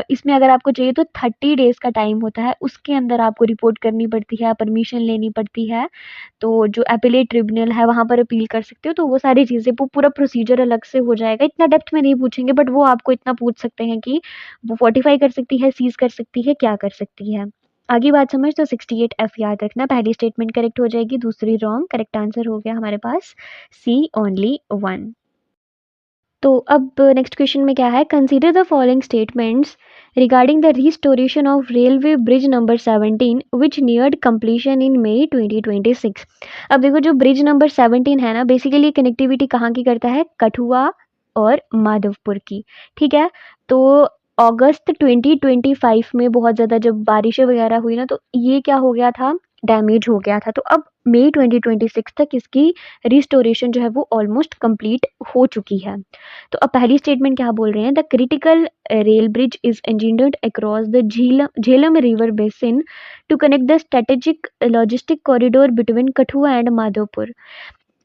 इसमें अगर आपको चाहिए तो 30 डेज़ का टाइम होता है, उसके अंदर आपको रिपोर्ट करनी पड़ती है, परमिशन लेनी पड़ती है। तो जो एपेलेट ट्रिब्यूनल है वहाँ पर अपील कर सकते हो, तो वो सारी चीज़ें वो पूरा प्रोसीजर अलग से हो जाएगा। इतना डेप्थ में नहीं पूछेंगे बट वो आपको इतना पूछ सकते हैं कि वो फोर्टिफाई कर सकती है, सीज़ कर सकती है, क्या कर सकती है। आगे बात समझ। तो 68 एफ याद रखना, पहली स्टेटमेंट करेक्ट हो जाएगी, दूसरी रॉन्ग। करेक्ट आंसर हो गया हमारे पास सी ओनली 1। तो अब नेक्स्ट क्वेश्चन में क्या है, consider the following statements regarding the restoration of railway bridge number 17 which neared completion in May 2026। अब देखो जो ब्रिज नंबर 17 है ना बेसिकली कनेक्टिविटी कहाँ की करता है, कठुआ और माधवपुर की, ठीक है। तो अगस्त 2025 में बहुत ज़्यादा जब बारिशें वगैरह हुई ना तो ये क्या हो गया था, डैमेज हो गया था। तो अब मई 2026 तक इसकी रिस्टोरेशन जो है वो ऑलमोस्ट कंप्लीट हो चुकी है। तो अब पहली स्टेटमेंट क्या बोल रहे हैं, the critical rail bridge is engineered across the Jhelum river basin to connect the strategic logistic corridor between Kathua and Madhopur.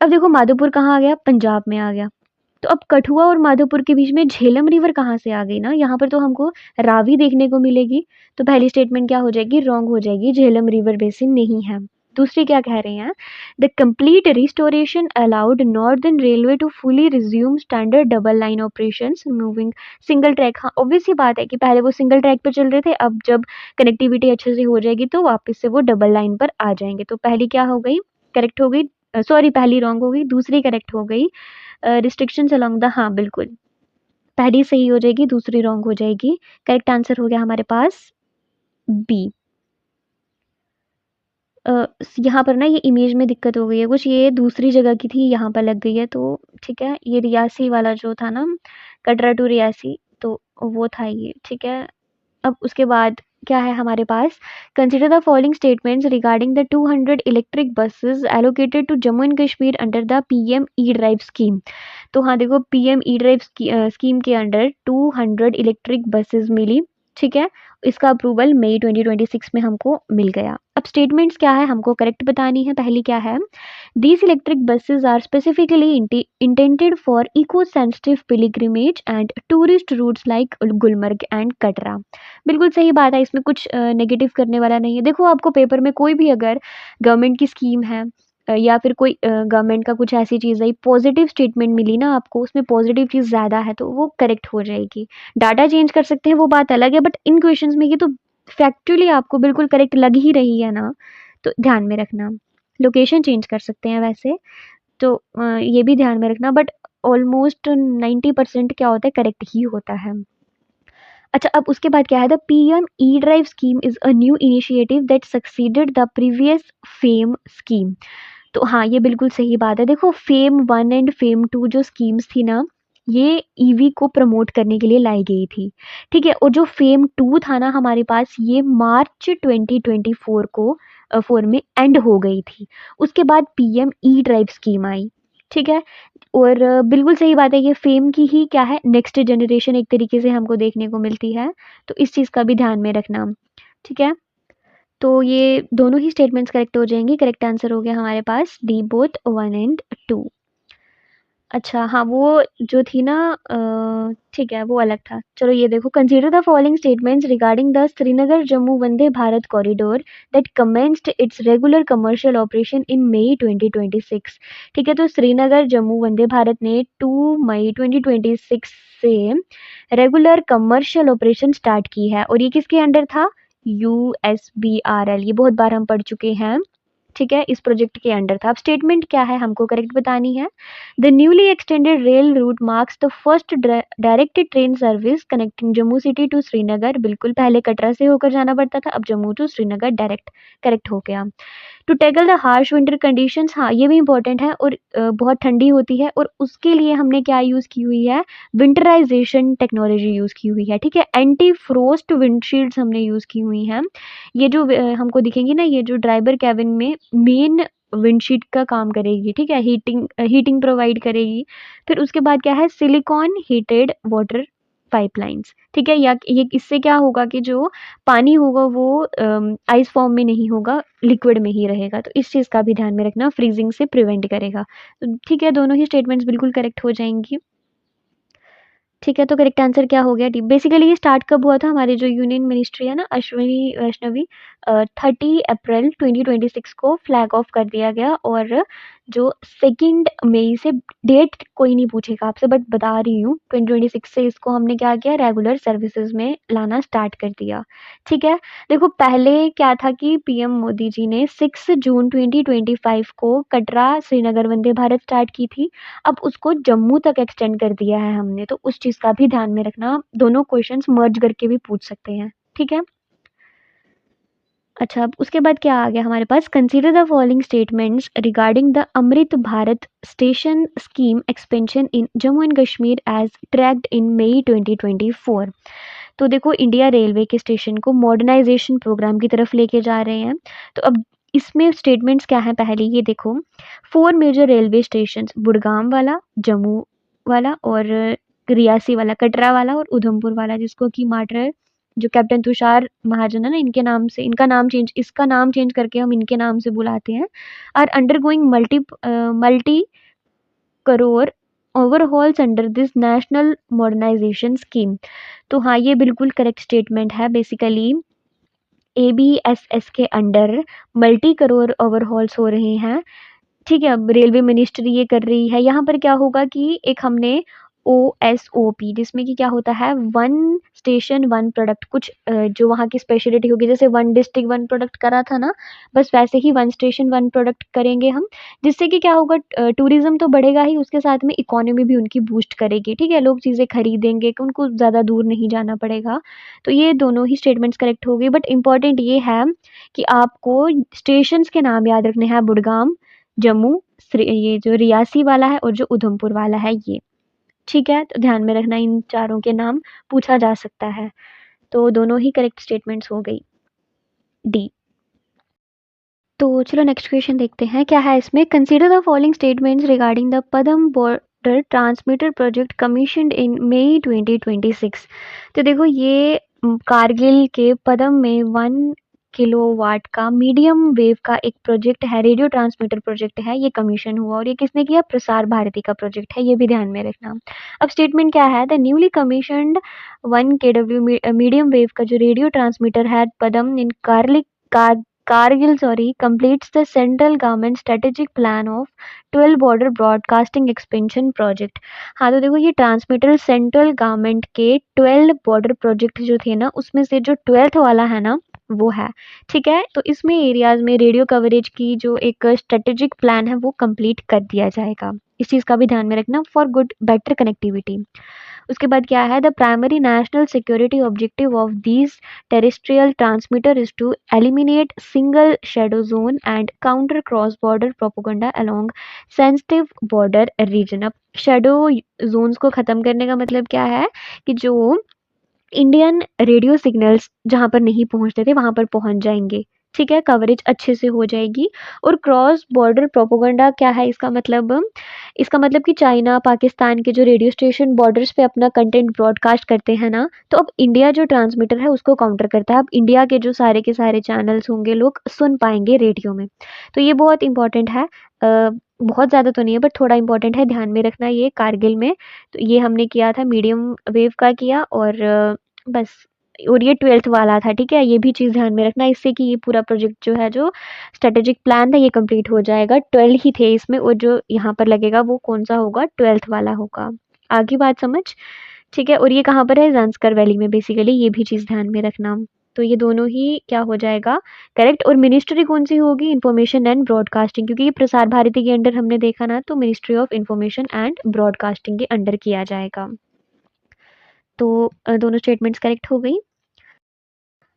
अब देखो माधोपुर कहाँ आ गया, पंजाब में आ गया। तो अब कठुआ और माधोपुर के बीच में झेलम रिवर कहाँ से आ गई ना, यहाँ पर तो हमको रावी देखने को मिलेगी। तो पहली स्टेटमेंट क्या हो जाएगी, रॉन्ग हो जाएगी, झेलम रिवर बेसिन नहीं है। दूसरी क्या कह रहे हैं, the complete restoration allowed northern railway to fully resume standard double line operation moving single track. हाँ ऑब्वियस सी बात है कि पहले वो सिंगल ट्रैक पे चल रहे थे, अब जब कनेक्टिविटी अच्छे से हो जाएगी तो वापस से वो डबल लाइन पर आ जाएंगे। तो पहली क्या हो गई, करेक्ट हो गई, सॉरी पहली रॉन्ग हो गई, दूसरी करेक्ट हो गई। रिस्ट्रिक्शंस अलोंग द, हाँ बिल्कुल, पहली सही हो जाएगी, दूसरी रॉन्ग हो जाएगी। करेक्ट आंसर हो गया हमारे पास बी। यहाँ पर ना ये इमेज में दिक्कत हो गई है कुछ, ये दूसरी जगह की थी यहाँ पर लग गई है तो ठीक है। ये रियासी वाला जो था ना, कटरा टू रियासी, तो वो था ये, ठीक है। अब उसके बाद क्या है हमारे पास, consider the following statements regarding the 200 electric buses allocated to Jammu and Kashmir under the PM E drive scheme. तो हाँ देखो पीएम ई ड्राइव स्कीम के अंडर 200 इलेक्ट्रिक बसेस मिली, ठीक है। इसका अप्रूवल मई 2026 में हमको मिल गया। अब स्टेटमेंट्स क्या है हमको करेक्ट बतानी है। पहली क्या है, these electric buses are specifically intended for eco-sensitive pilgrimage and tourist routes like Gulmarg and Katra. बिल्कुल सही बात है, इसमें कुछ नेगेटिव करने वाला नहीं है। देखो आपको पेपर में कोई भी अगर गवर्नमेंट की स्कीम है या फिर कोई गवर्नमेंट का कुछ ऐसी चीज़ है, पॉजिटिव स्टेटमेंट मिली ना आपको, उसमें पॉजिटिव चीज़ ज़्यादा है तो वो करेक्ट हो जाएगी। डाटा चेंज कर सकते हैं वो बात अलग है बट इन क्वेश्चंस में ये तो फैक्चुअली आपको बिल्कुल करेक्ट लग ही रही है ना, तो ध्यान में रखना। लोकेशन चेंज कर सकते हैं वैसे तो ये भी ध्यान में रखना बट ऑलमोस्ट 90% क्या होता है, करेक्ट ही होता है। अच्छा अब उसके बाद क्या है, the PM E drive scheme is a new initiative that succeeded the previous fame scheme. तो हाँ ये बिल्कुल सही बात है। देखो फेम 1 एंड फेम 2 जो स्कीम्स थी ना ये ईवी को प्रमोट करने के लिए लाई गई थी, ठीक है। और जो फेम 2 था ना हमारे पास, ये मार्च 2024 को 4 में एंड हो गई थी। उसके बाद पीएम ई ड्राइव स्कीम आई, ठीक है? और बिल्कुल सही बात है, ये फेम की ही क्या है नेक्स्ट जनरेशन एक तरीके से हमको देखने को मिलती है, तो इस चीज़ का भी ध्यान में रखना, ठीक है? तो ये दोनों ही स्टेटमेंट्स करेक्ट हो जाएंगी। करेक्ट आंसर हो गया हमारे पास डी बोथ 1 एंड 2। अच्छा हाँ, वो जो थी ना ठीक है, वो अलग था। चलो ये देखो, consider the following statements regarding the Srinagar Jammu Vande Bharat corridor that commenced its regular commercial operation in May 2026। ठीक है, तो श्रीनगर जम्मू वंदे भारत ने 2 मई 2026 से रेगुलर कमर्शियल ऑपरेशन स्टार्ट की है, और ये किसके अंडर था? यूएसबीआरएल। ये बहुत बार हम पढ़ चुके हैं, ठीक है, इस प्रोजेक्ट के अंडर था। अब स्टेटमेंट क्या है हमको करेक्ट बतानी है। The newly extended rail route marks the first directed train service connecting Jammu city to Srinagar. बिल्कुल, पहले कटरा से होकर जाना पड़ता था, अब Jammu to Srinagar direct. Correct हो गया। To tackle the harsh winter conditions, हाँ ये भी इंपॉर्टेंट है, और बहुत ठंडी होती है, और उसके लिए हमने क्या यूज़ की हुई है? विंटराइजेशन टेक्नोलॉजी यूज़ की हुई है, ठीक है। एंटी फ्रोस्ट विंडशील्ड्स हमने यूज़ की हुई हैं। ये जो हमको दिखेंगी ना, ये जो ड्राइवर कैबिन में मेन विंडशीट का काम करेगी, ठीक है, हीटिंग प्रोवाइड करेगी। फिर उसके बाद क्या है? सिलिकॉन हीटेड वाटर पाइपलाइंस, ठीक है। या ये इससे क्या होगा कि जो पानी होगा वो आइस फॉर्म में नहीं होगा, लिक्विड में ही रहेगा, तो इस चीज़ का भी ध्यान में रखना, फ्रीजिंग से प्रिवेंट करेगा। तो ठीक है, दोनों ही स्टेटमेंट्स बिल्कुल करेक्ट हो जाएंगी। ठीक है, तो करेक्ट आंसर क्या हो गया? डी। बेसिकली ये स्टार्ट कब हुआ था? हमारी जो यूनियन मिनिस्ट्री है ना, अश्विनी वैष्णवी, 30 अप्रैल 2026 को फ्लैग ऑफ कर दिया गया, और जो 2 मई से, डेट कोई नहीं पूछेगा आपसे, बट बता रही हूँ, 2026 से इसको हमने क्या किया? रेगुलर सर्विसेज में लाना स्टार्ट कर दिया, ठीक है। देखो, पहले क्या था कि पीएम मोदी जी ने 6 जून 2025 को कटरा श्रीनगर वंदे भारत स्टार्ट की थी। अब उसको जम्मू तक एक्सटेंड कर दिया है हमने, तो उस चीज़ का भी ध्यान में रखना। दोनों क्वेश्चंस मर्ज करके भी पूछ सकते हैं, ठीक है। अच्छा, अब उसके बाद क्या आ गया हमारे पास? Consider the following statements regarding the Amrit Bharat station scheme expansion in Jammu and Kashmir as tracked in May 2024। तो देखो, इंडिया रेलवे के स्टेशन को मॉडर्नाइजेशन प्रोग्राम की तरफ लेके जा रहे हैं। तो अब इसमें स्टेटमेंट्स क्या हैं? पहले ये देखो, 4 मेजर रेलवे स्टेशन, बुड़गाम वाला, जम्मू वाला, और रियासी वाला, कटरा वाला, और उधमपुर वाला, जिसको कि मार्टर जो कैप्टन तुषार महाजन है ना, इनके नाम से, इसका नाम चेंज करके हम इनके नाम से बुलाते हैं, are undergoing multi crore overhauls under this national modernisation scheme. तो हाँ, ये बिल्कुल करेक्ट स्टेटमेंट है। बेसिकली एबीएसएस के अंडर मल्टी करोड़ ओवरहॉल्स हो रहे हैं, ठीक है। अब रेलवे मिनिस्ट्री ये कर रही है। यहाँ पर क्या होगा कि एक हमने OSOP, जिसमें कि क्या होता है? वन स्टेशन वन प्रोडक्ट, कुछ जो वहाँ की स्पेशलिटी होगी, जैसे वन डिस्ट्रिक्ट वन प्रोडक्ट करा था ना, बस वैसे ही वन स्टेशन वन प्रोडक्ट करेंगे हम, जिससे कि क्या होगा? टूरिज्म तो बढ़ेगा ही, उसके साथ में इकोनॉमी भी उनकी बूस्ट करेगी, ठीक है। लोग चीज़ें खरीदेंगे, कि उनको ज़्यादा दूर नहीं जाना पड़ेगा। तो ये दोनों ही स्टेटमेंट्स करेक्ट हो गई, बट इम्पॉर्टेंट ये है कि आपको स्टेशंस के नाम याद रखने हैं। बुड़गाम, जम्मू, ये जो रियासी वाला है, और जो उधमपुर वाला है, ये ठीक है। तो ध्यान में रखना, इन चारों के नाम पूछा जा सकता है। तो दोनों ही करेक्ट स्टेटमेंट्स हो गई, डी। तो चलो नेक्स्ट क्वेश्चन देखते हैं क्या है इसमें। Consider the following statements regarding the Padum border transmitter project commissioned in May 2026। तो देखो, ये कारगिल के पदम में 1 किलोवाट का मीडियम वेव का एक प्रोजेक्ट है, रेडियो ट्रांसमीटर प्रोजेक्ट है, ये कमीशन हुआ, और ये किसने किया? प्रसार भारती का प्रोजेक्ट है, ये भी ध्यान में रखना। अब स्टेटमेंट क्या है? The newly commissioned 1 kW medium wave का जो रेडियो ट्रांसमीटर है पदम इन Kargil, completes the central government strategic plan of 12 border broadcasting expansion project। हाँ, तो देखो, ये ट्रांसमीटर सेंट्रल गवर्नमेंट के 12 बॉर्डर प्रोजेक्ट जो थे ना, उसमें से जो 12th वाला है ना, वो है, ठीक है। तो इसमें एरियाज में रेडियो कवरेज की जो एक स्ट्रेटेजिक प्लान है, वो कंप्लीट कर दिया जाएगा। इस चीज़ का भी ध्यान में रखना, फॉर गुड बेटर कनेक्टिविटी। उसके बाद क्या है? The primary national security objective of these terrestrial transmitter is to eliminate single shadow zone and counter cross border propaganda along sensitive border region. अब शेडो जोन्स को ख़त्म करने का मतलब क्या है? कि जो इंडियन रेडियो सिग्नल्स जहाँ पर नहीं पहुँचते थे, वहाँ पर पहुँच जाएंगे, ठीक है, कवरेज अच्छे से हो जाएगी। और क्रॉस बॉर्डर प्रोपेगेंडा क्या है इसका मतलब? इसका मतलब कि चाइना, पाकिस्तान के जो रेडियो स्टेशन बॉर्डर्स पे अपना कंटेंट ब्रॉडकास्ट करते हैं ना, तो अब इंडिया जो ट्रांसमीटर है उसको काउंटर करता है। अब इंडिया के जो सारे के सारे चैनल्स होंगे लोग सुन पाएँगे रेडियो में। तो ये बहुत इम्पोर्टेंट है। बहुत ज़्यादा तो नहीं है बट थोड़ा इम्पोर्टेंट है, ध्यान में रखना ये कारगिल में। तो ये हमने किया था, मीडियम वेव का किया और बस। और ये 12th वाला था, ठीक है? ये भी चीज़ ध्यान में रखना इससे कि ये पूरा प्रोजेक्ट जो है, जो स्ट्रैटेजिक प्लान था, ये कंप्लीट हो जाएगा। 12 ही थे इसमें और जो यहाँ पर लगेगा वो कौन-सा होगा? 12th वाला होगा। आ गई बात समझ? ठीक है? और ये कहाँ पर है? ज़ांस्कर वैली में बेसिकली, ये भी चीज़ ध्यान में रखना। तो ये दोनों ही क्या हो जाएगा? करेक्ट। और मिनिस्ट्री कौन-सी होगी? इन्फॉर्मेशन एंड ब्रॉडकास्टिंग, क्योंकि ये प्रसार भारती के अंडर हमने देखा ना, तो ministry of information and broadcasting के अंडर किया जाएगा। तो दोनों स्टेटमेंट्स करेक्ट हो गई।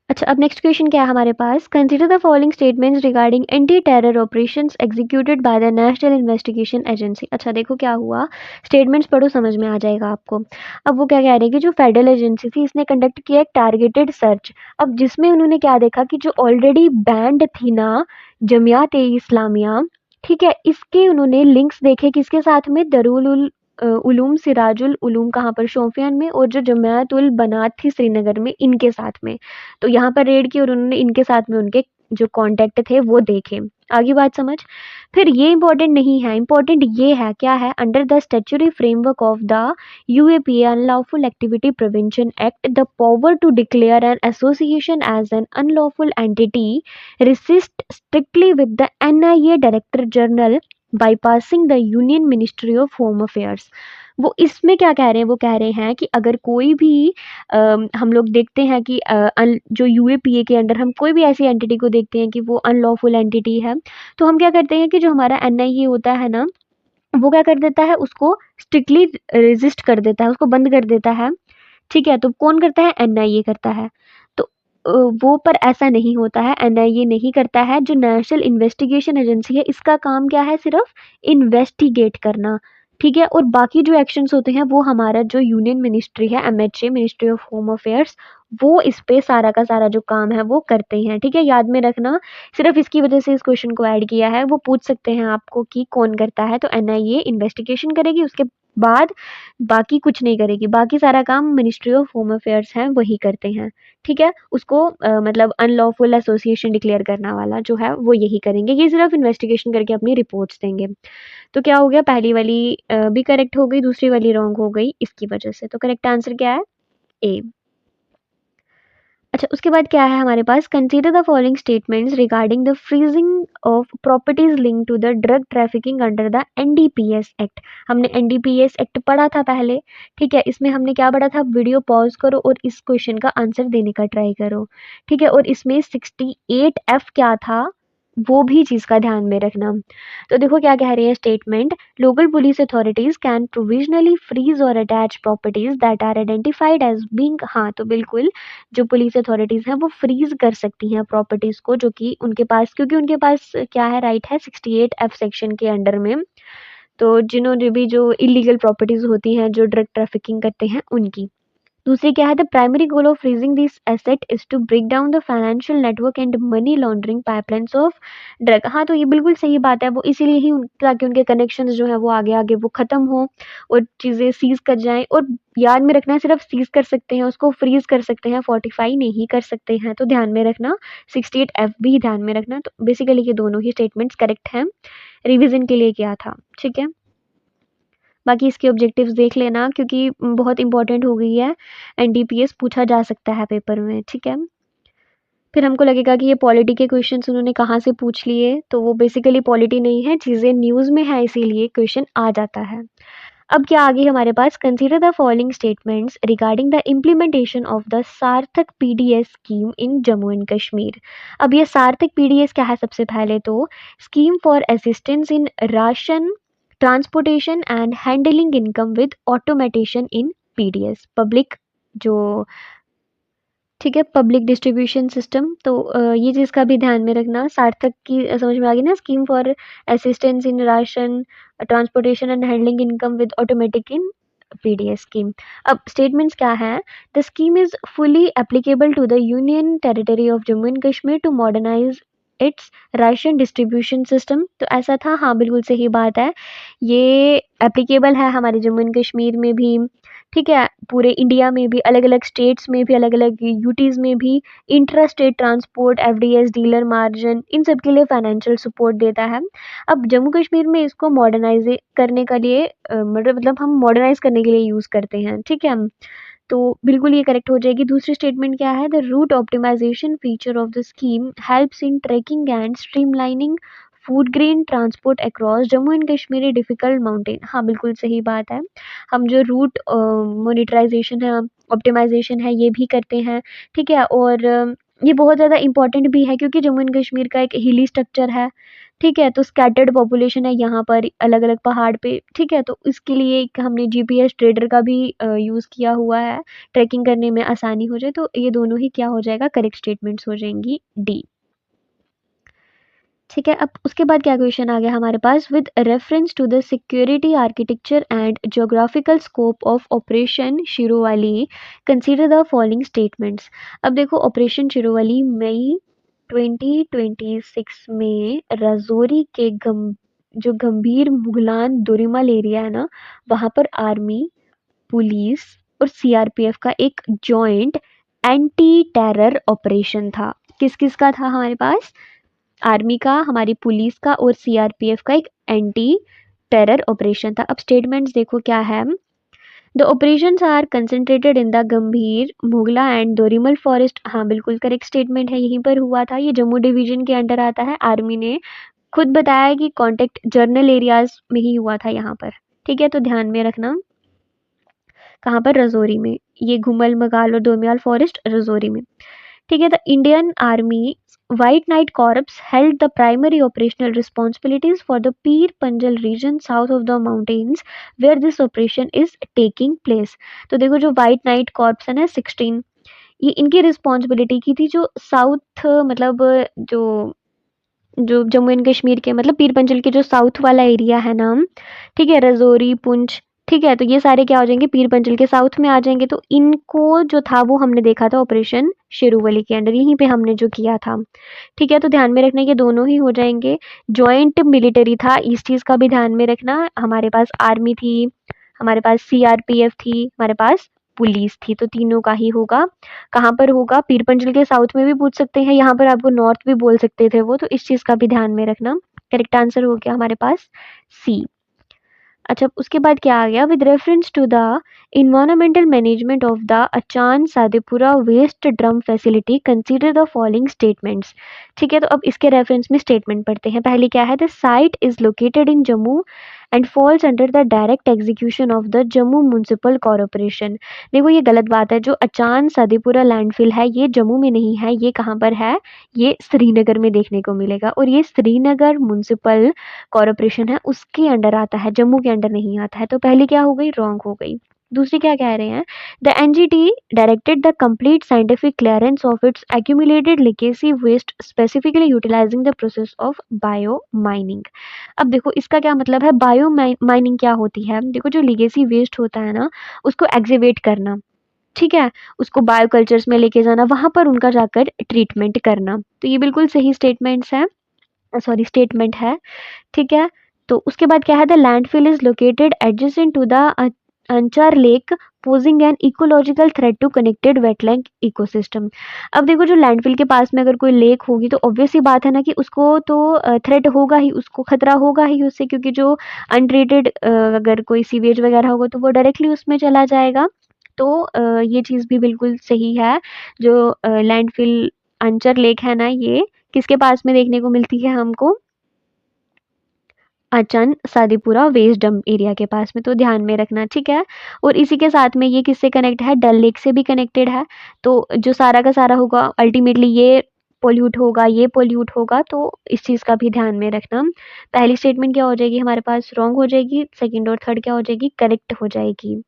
अच्छा, अब नेक्स्ट क्वेश्चन क्या है हमारे पास? Consider the following statements regarding anti terror operations executed by the National Investigation Agency. अच्छा देखो क्या हुआ, स्टेटमेंट्स पढ़ो समझ में आ जाएगा आपको। अब वो क्या कह रहे हैं कि जो फेडरल एजेंसी थी इसने कंडक्ट किया एक टारगेटेड सर्च। अब जिसमें उन्होंने क्या देखा कि जो ऑलरेडी बैंड थी ना जमियात ए इस्लामिया, ठीक है, इसके उन्होंने लिंक्स देखे किसके साथ में? दरुल उलूम सिराजुल उलूम कहाँ पर? शोपियान में। और जो जमात उल बनात थी श्रीनगर में, इनके साथ में। तो यहाँ पर रेड की और उन्होंने इनके साथ में उनके जो कॉन्टैक्ट थे वो देखे। आगे बात समझ। फिर ये इंपॉर्टेंट नहीं है, इंपॉर्टेंट ये है, क्या है? Under the statutory framework of the UAPA unlawful activity prevention act, the power to declare an association as an unlawful entity resist strictly with the NIA director general bypassing the union ministry of home affairs. वो इसमें क्या कह रहे हैं? वो कह रहे हैं कि अगर कोई भी हम लोग देखते हैं कि जो यूएपीए के अंडर हम कोई भी ऐसी एंटिटी को देखते हैं कि वो अनलॉफुल एंटिटी है, तो हम क्या करते हैं कि जो हमारा एनआईए होता है ना, वो क्या कर देता है? उसको स्ट्रिक्टली रेजिस्ट कर देता है, उसको बंद कर देता है। ठीक है? तो कौन करता है? एनआईए करता है। तो वो पर ऐसा नहीं होता है, एनआईए नहीं करता है। जो नेशनल इन्वेस्टिगेशन एजेंसी है, इसका काम क्या है? सिर्फ इन्वेस्टिगेट करना। ठीक है? और बाकी जो एक्शंस होते हैं वो हमारा जो यूनियन मिनिस्ट्री है, MHA, ministry of home affairs, वो इस पे सारा का सारा जो काम है वो करते हैं। ठीक है? याद में रखना, सिर्फ इसकी वजह से इस क्वेश्चन को ऐड किया है। वो पूछ सकते हैं आपको कि कौन करता है, तो एनआईए इन्वेस्टिगेशन करेगी, उसके बाद बाकी कुछ नहीं करेगी, बाकी सारा काम मिनिस्ट्री ऑफ होम अफेयर्स हैं वही करते हैं। ठीक है? उसको मतलब अनलॉफुल एसोसिएशन डिक्लेयर करना वाला जो है वो यही करेंगे, ये सिर्फ इन्वेस्टिगेशन करके अपनी रिपोर्ट्स देंगे। तो क्या हो गया? पहली वाली भी करेक्ट हो गई, दूसरी वाली रॉन्ग हो गई इसकी वजह से। तो करेक्ट आंसर क्या है? ए। अच्छा, उसके बाद क्या है हमारे पास? Consider the following statements regarding the freezing of properties link to the drug trafficking under the NDPS Act. हमने एनडीपीएस एक्ट पढ़ा था पहले। ठीक है? इसमें हमने क्या पढ़ा था? वीडियो पॉज करो और इस क्वेश्चन का आंसर देने का ट्राई करो। ठीक है? और इसमें 68F क्या था, वो भी चीज़ का ध्यान में रखना। तो देखो क्या कह रही है statement, local police authorities can provisionally freeze और attach properties that are identified as being, हाँ तो बिल्कुल, जो पुलिस अथॉरिटीज हैं वो फ्रीज कर सकती हैं प्रॉपर्टीज को जो कि उनके पास, क्योंकि उनके पास क्या है? राइट है 68F सेक्शन के अंडर में। तो जिन्होंने भी जो इलीगल प्रॉपर्टीज होती हैं, जो ड्रग ट्रैफिकिंग करते हैं, उनकी। दूसरी क्या है? The primary goal of freezing this asset is to break down the financial network and money laundering pipelines of drug. हाँ तो ये बिल्कुल सही बात है, वो इसीलिए ही ताकि उनके कनेक्शंस जो है वो आगे आगे वो खत्म हो और चीज़ें सीज कर जाएं। और याद में रखना, सिर्फ सीज कर सकते हैं, उसको फ्रीज कर सकते हैं, फोर्टिफाई नहीं कर सकते हैं। तो ध्यान में रखना, 68F भी ध्यान में रखना। तो बेसिकली ये दोनों ही स्टेटमेंट्स करेक्ट हैं, रिविजन के लिए किया था। ठीक है? बाकी इसके ऑब्जेक्टिव्स देख लेना क्योंकि बहुत इंपॉर्टेंट हो गई है, एनडीपीएस पूछा जा सकता है पेपर में। ठीक है? फिर हमको लगेगा कि ये पॉलिटी के क्वेश्चंस उन्होंने कहाँ से पूछ लिए, तो वो बेसिकली पॉलिटी नहीं है, चीज़ें न्यूज़ में है इसीलिए क्वेश्चन आ जाता है। अब क्या आ गई हमारे पास? Consider the following statements regarding the implementation of the Sarthak PDS scheme in Jammu and Kashmir. अब ये सार्थक पीडीएस क्या है? सबसे पहले तो scheme for assistance in ration transportation and handling income with automation in PDS, public जो, ठीक है, पब्लिक डिस्ट्रीब्यूशन सिस्टम। तो ये चीज़ का भी ध्यान में रखना। सार्थक की समझ में आ गई ना? Scheme for assistance in ration transportation and handling income with automatic in PDS scheme. अब स्टेटमेंट्स क्या है? The scheme is fully applicable to the union territory of Jammu and Kashmir to modernise its ration distribution system. तो ऐसा था, हाँ बिल्कुल सही बात है, ये एप्लीकेबल है हमारे जम्मू एंड कश्मीर में भी, ठीक है, पूरे इंडिया में भी, अलग अलग स्टेट्स में भी, अलग अलग यूटीज़ में भी। Intra state transport, FDS, dealer margin, इन सब के लिए फाइनेंशियल सपोर्ट देता है। अब जम्मू कश्मीर में इसको मॉडर्नाइज करने के लिए मतलब हम मॉडर्नाइज करने के लिए यूज़ करते हैं, ठीक है। तो बिल्कुल ये करेक्ट हो जाएगी। दूसरी स्टेटमेंट क्या है, the route optimisation feature of the scheme helps in tracking and streamlining food grain transport across Jammu and Kashmir difficult mountain. हाँ बिल्कुल सही बात है, हम जो रूट मोनिटराइजेशन है, ऑप्टिमाइजेशन है, ये भी करते हैं, ठीक है। और ये बहुत ज़्यादा इंपॉर्टेंट भी है क्योंकि जम्मू एंड कश्मीर का एक हिली स्ट्रक्चर है, ठीक है, तो स्कैटर्ड पॉपुलेशन है यहाँ पर अलग-अलग पहाड़ पे, ठीक है, तो इसके लिए एक हमने जीपीएस ट्रेडर का भी यूज़ किया हुआ है, ट्रैकिंग करने में आसानी हो जाए। तो ये दोनों ही क्या हो जाएगा, करेक्ट स्टेटमेंट्स हो जाएंगी डी, ठीक है। अब उसके बाद क्या क्वेश्चन आ गया हमारे पास, with reference to the security architecture and geographical scope of operation Shirowali consider the following statements. अब देखो, ऑपरेशन शिरोवाली मई 2026 में राजौरी के जो गंभीर मुगलान दोरीमल एरिया है ना, वहां पर आर्मी, पुलिस और सीआरपीएफ का एक जॉइंट एंटी टेरर ऑपरेशन था। किस किस का था हमारे पास, आर्मी का, हमारी पुलिस का और सीआरपीएफ का एक एंटी टेरर ऑपरेशन था। अब स्टेटमेंट्स देखो क्या है, the operations are concentrated in the Gambhir Mughla and दोरीमल forest. हाँ बिल्कुल करेक्ट स्टेटमेंट है, यहीं पर हुआ था, ये जम्मू डिवीजन के अंडर आता है। आर्मी ने खुद बताया कि कॉन्टेक्ट जर्नल एरियाज में ही हुआ था यहाँ पर, ठीक है, तो ध्यान में रखना। कहाँ पर, रजौरी में, ये घुमल मगाल और दोमियाल फॉरेस्ट रजौरी में, ठीक है। The Indian army White Knight Corps held the primary operational responsibilities for the Pir Panjal region south of the mountains where this operation is taking place। तो देखो जो White Knight Corps है ना 16, ये इनकी रिस्पॉन्सिबिलिटी की थी जो साउथ, मतलब जो जो जम्मू एंड कश्मीर के, मतलब पीर पंजल के जो साउथ वाला एरिया है ना, ठीक है, रजौरी, पुंछ, ठीक है, तो ये सारे क्या हो जाएंगे, पीर पंजल के साउथ में आ जाएंगे। तो इनको जो था वो हमने देखा था ऑपरेशन शेरूवली के अंडर, यहीं पे हमने जो किया था, ठीक है। तो ध्यान में रखना, ये दोनों ही हो जाएंगे। जॉइंट मिलिट्री था, इस चीज़ का भी ध्यान में रखना, हमारे पास आर्मी थी, हमारे पास सीआरपीएफ थी, हमारे पास पुलिस थी, तो तीनों का ही होगा। कहाँ पर होगा, पीर पंजल के साउथ में भी पूछ सकते हैं, यहाँ पर आपको नॉर्थ भी बोल सकते थे वो, तो इस चीज़ का भी ध्यान में रखना। करेक्ट आंसर हो गया हमारे पास सी। अच्छा, उसके बाद क्या आ गया, with reference to the environmental management of the Achan Saidpora waste ड्रम facility consider the following statements, ठीक है। तो अब इसके रेफरेंस में स्टेटमेंट पढ़ते हैं। पहले क्या है, the site is located in Jammu and falls under the direct execution of the Jammu municipal corporation. देखो ये गलत बात है, जो अचान सादेपुरा लैंडफिल है ये जम्मू में नहीं है, ये कहाँ पर है, ये श्रीनगर में देखने को मिलेगा, और ये श्रीनगर म्यूनसिपल कॉरपोरेशन है उसके अंडर आता है, जम्मू के अंडर नहीं आता है। तो पहली क्या हो गई, रॉन्ग हो गई। दूसरी क्या कह रहे हैं, the NGT directed the complete scientific clearance of its accumulated legacy waste specifically utilising the process of bio mining. अब देखो इसका क्या मतलब है, बायो माइनिंग क्या होती है, देखो जो लिगेसी वेस्ट होता है ना उसको एग्जीवेट करना, ठीक है, उसको बायोकल्चर्स में लेके जाना, वहां पर उनका जाकर ट्रीटमेंट करना। तो ये बिल्कुल सही स्टेटमेंट्स है, सॉरी स्टेटमेंट है, ठीक है। तो उसके बाद क्या है, the landfill is located adjacent to the Anchar lake posing an ecological threat to connected wetland ecosystem. अब देखो जो लैंडफिल के पास में अगर कोई लेक होगी तो ऑब्वियस सी बात है ना कि उसको तो थ्रेट होगा ही, उसको खतरा होगा ही उससे, क्योंकि जो अनट्रीटेड अगर कोई सीवेज वगैरह होगा तो वो डायरेक्टली उसमें चला जाएगा। तो ये चीज़ भी बिल्कुल सही है। जो लैंडफिल अंचर लेक है ना, ये किसके पास में देखने को मिलती है हमको, अचन सादीपुरा वेस्ट डंप एरिया के पास में, तो ध्यान में रखना, ठीक है। और इसी के साथ में ये किससे कनेक्ट है, डल लेक से भी कनेक्टेड है। तो जो सारा का सारा होगा अल्टीमेटली ये पोल्यूट होगा, ये पोल्यूट होगा, तो इस चीज़ का भी ध्यान में रखना। पहली स्टेटमेंट क्या हो जाएगी हमारे पास, रॉन्ग हो जाएगी, सेकंड और थर्ड क्या हो जाएगी, करेक्ट हो जाएगी।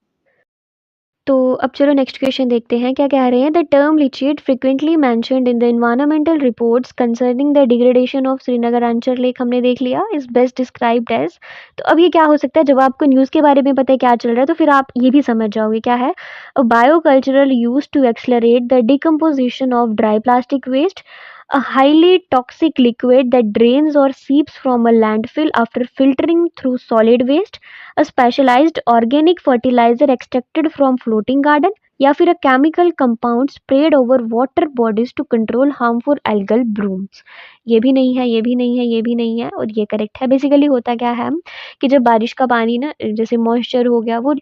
तो अब चलो नेक्स्ट क्वेश्चन देखते हैं क्या कह रहे हैं, the term leachate frequently mentioned in the environmental reports concerning the degradation of Srinagar Anchar lake, हमने देख लिया, इज बेस्ट डिस्क्राइब्ड एज। तो अब ये क्या हो सकता है, जब आपको न्यूज़ के बारे में पता है क्या चल रहा है तो फिर आप ये भी समझ जाओगे क्या है, biocultural use to accelerate the decomposition of dry plastic waste. A highly toxic liquid that drains or seeps from a landfill after filtering through solid waste, a specialized organic fertilizer extracted from floating garden, या फिर a chemical compound sprayed over water bodies to control harmful algal blooms। ये भी नहीं है, ये भी नहीं है, ये भी नहीं है और ये करेक्ट है। बेसिकली होता क्या है कि जब बारिश का पानी ना जैसे मॉइस्चर हो गया वो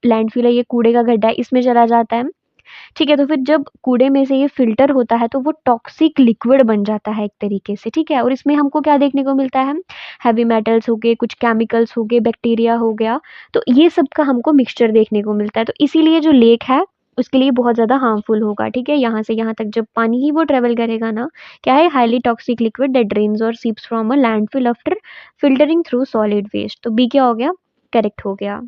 लैंडफिल है, ये कूड़े का गड्ढा है, इसमें चला जाता है। ठीक है, तो फिर जब कूड़े में से ये फ़िल्टर होता है तो वो टॉक्सिक लिक्विड बन जाता है एक तरीके से, ठीक है? और इसमें हमको क्या देखने को मिलता है? हेवी मेटल्स हो गए, कुछ केमिकल्स हो गए, बैक्टीरिया हो गया, तो ये सब का हमको मिक्सचर देखने को मिलता है। तो इसीलिए जो लेक है, उसके लिए बहुत ज़्यादा हार्मफुल होगा, ठीक है? यहाँ से यहाँ तक जब पानी ही वो ट्रैवल करेगा ना, क्या है? Highly toxic liquid that drains और seeps from a landfill after filtering through solid waste. तो बी क्या हो गया? करेक्ट हो गया।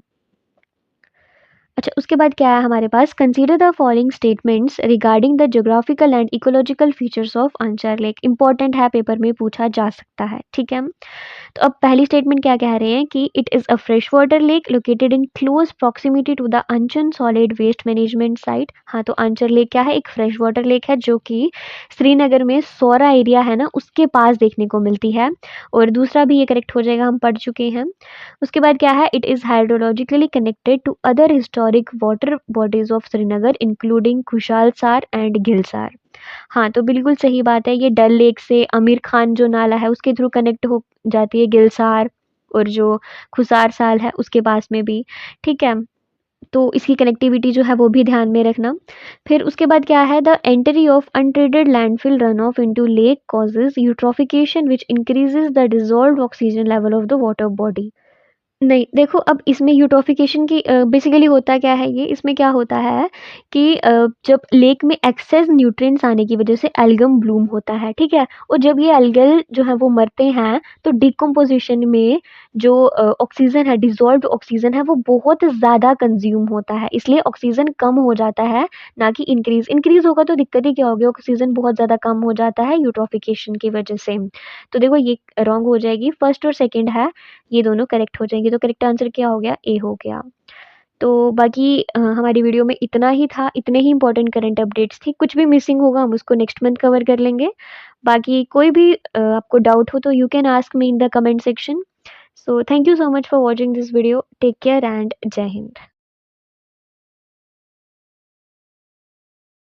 अच्छा, उसके बाद क्या है हमारे पास? Consider the following statements regarding the geographical and ecological features of Anchar lake. Important है, पेपर में पूछा जा सकता है, ठीक है? तो अब पहली स्टेटमेंट क्या कह रहे हैं कि it is a fresh water lake located in close proximity to the Achan solid waste management site. हाँ, तो अंचर लेक क्या है? एक फ्रेश वाटर लेक है जो कि श्रीनगर में सौरा एरिया है ना, उसके पास देखने को मिलती है। और दूसरा भी ये करेक्ट हो जाएगा, हम पढ़ चुके हैं। उसके बाद क्या है? It is hydrologically connected to other historic water bodies of Srinagar including Khushalsar and Gilsar. हाँ, तो बिल्कुल सही बात है, ये डल लेक से आमिर खान जो नाला है उसके थ्रू कनेक्ट हो जाती है गिलसार, और जो खुसार साल है उसके पास में भी, ठीक है? तो इसकी कनेक्टिविटी जो है वो भी ध्यान में रखना। फिर उसके बाद क्या है? The entry of untreated landfill run of into lake causes eutrophication which increases the dissolved oxygen level of the water body. नहीं, देखो अब इसमें यूट्रोफिकेशन की बेसिकली होता क्या है ये, इसमें क्या होता है कि जब लेक में एक्सेस न्यूट्रिएंट्स आने की वजह से एल्गम ब्लूम होता है, ठीक है? और जब ये एल्गल जो है वो मरते हैं, तो डिकम्पोज़िशन में जो ऑक्सीजन है, डिसॉल्व्ड ऑक्सीजन है, वो बहुत ज़्यादा कंज़्यूम होता है, इसलिए ऑक्सीजन कम हो जाता है, ना कि इंक्रीज़। इंक्रीज़ होगा तो दिक्कत ही क्या होगी, ऑक्सीजन बहुत ज़्यादा कम हो जाता है यूट्रोफिकेशन की वजह से। तो देखो ये रॉन्ग हो जाएगी, फर्स्ट और सेकंड है, ये दोनों करेक्ट हो जाएंगे। तो करेक्ट आंसर क्या हो गया? ए हो गया। तो बाकी हमारी वीडियो में इतना ही था, इतने ही इंपॉर्टेंट करंट अपडेट्स थी। कुछ भी मिसिंग होगा हम उसको नेक्स्ट मंथ कवर कर लेंगे। बाकी कोई भी आपको डाउट हो तो you can ask me in the comment section. So thank you so much for watching this video. Take care and Jai Hind.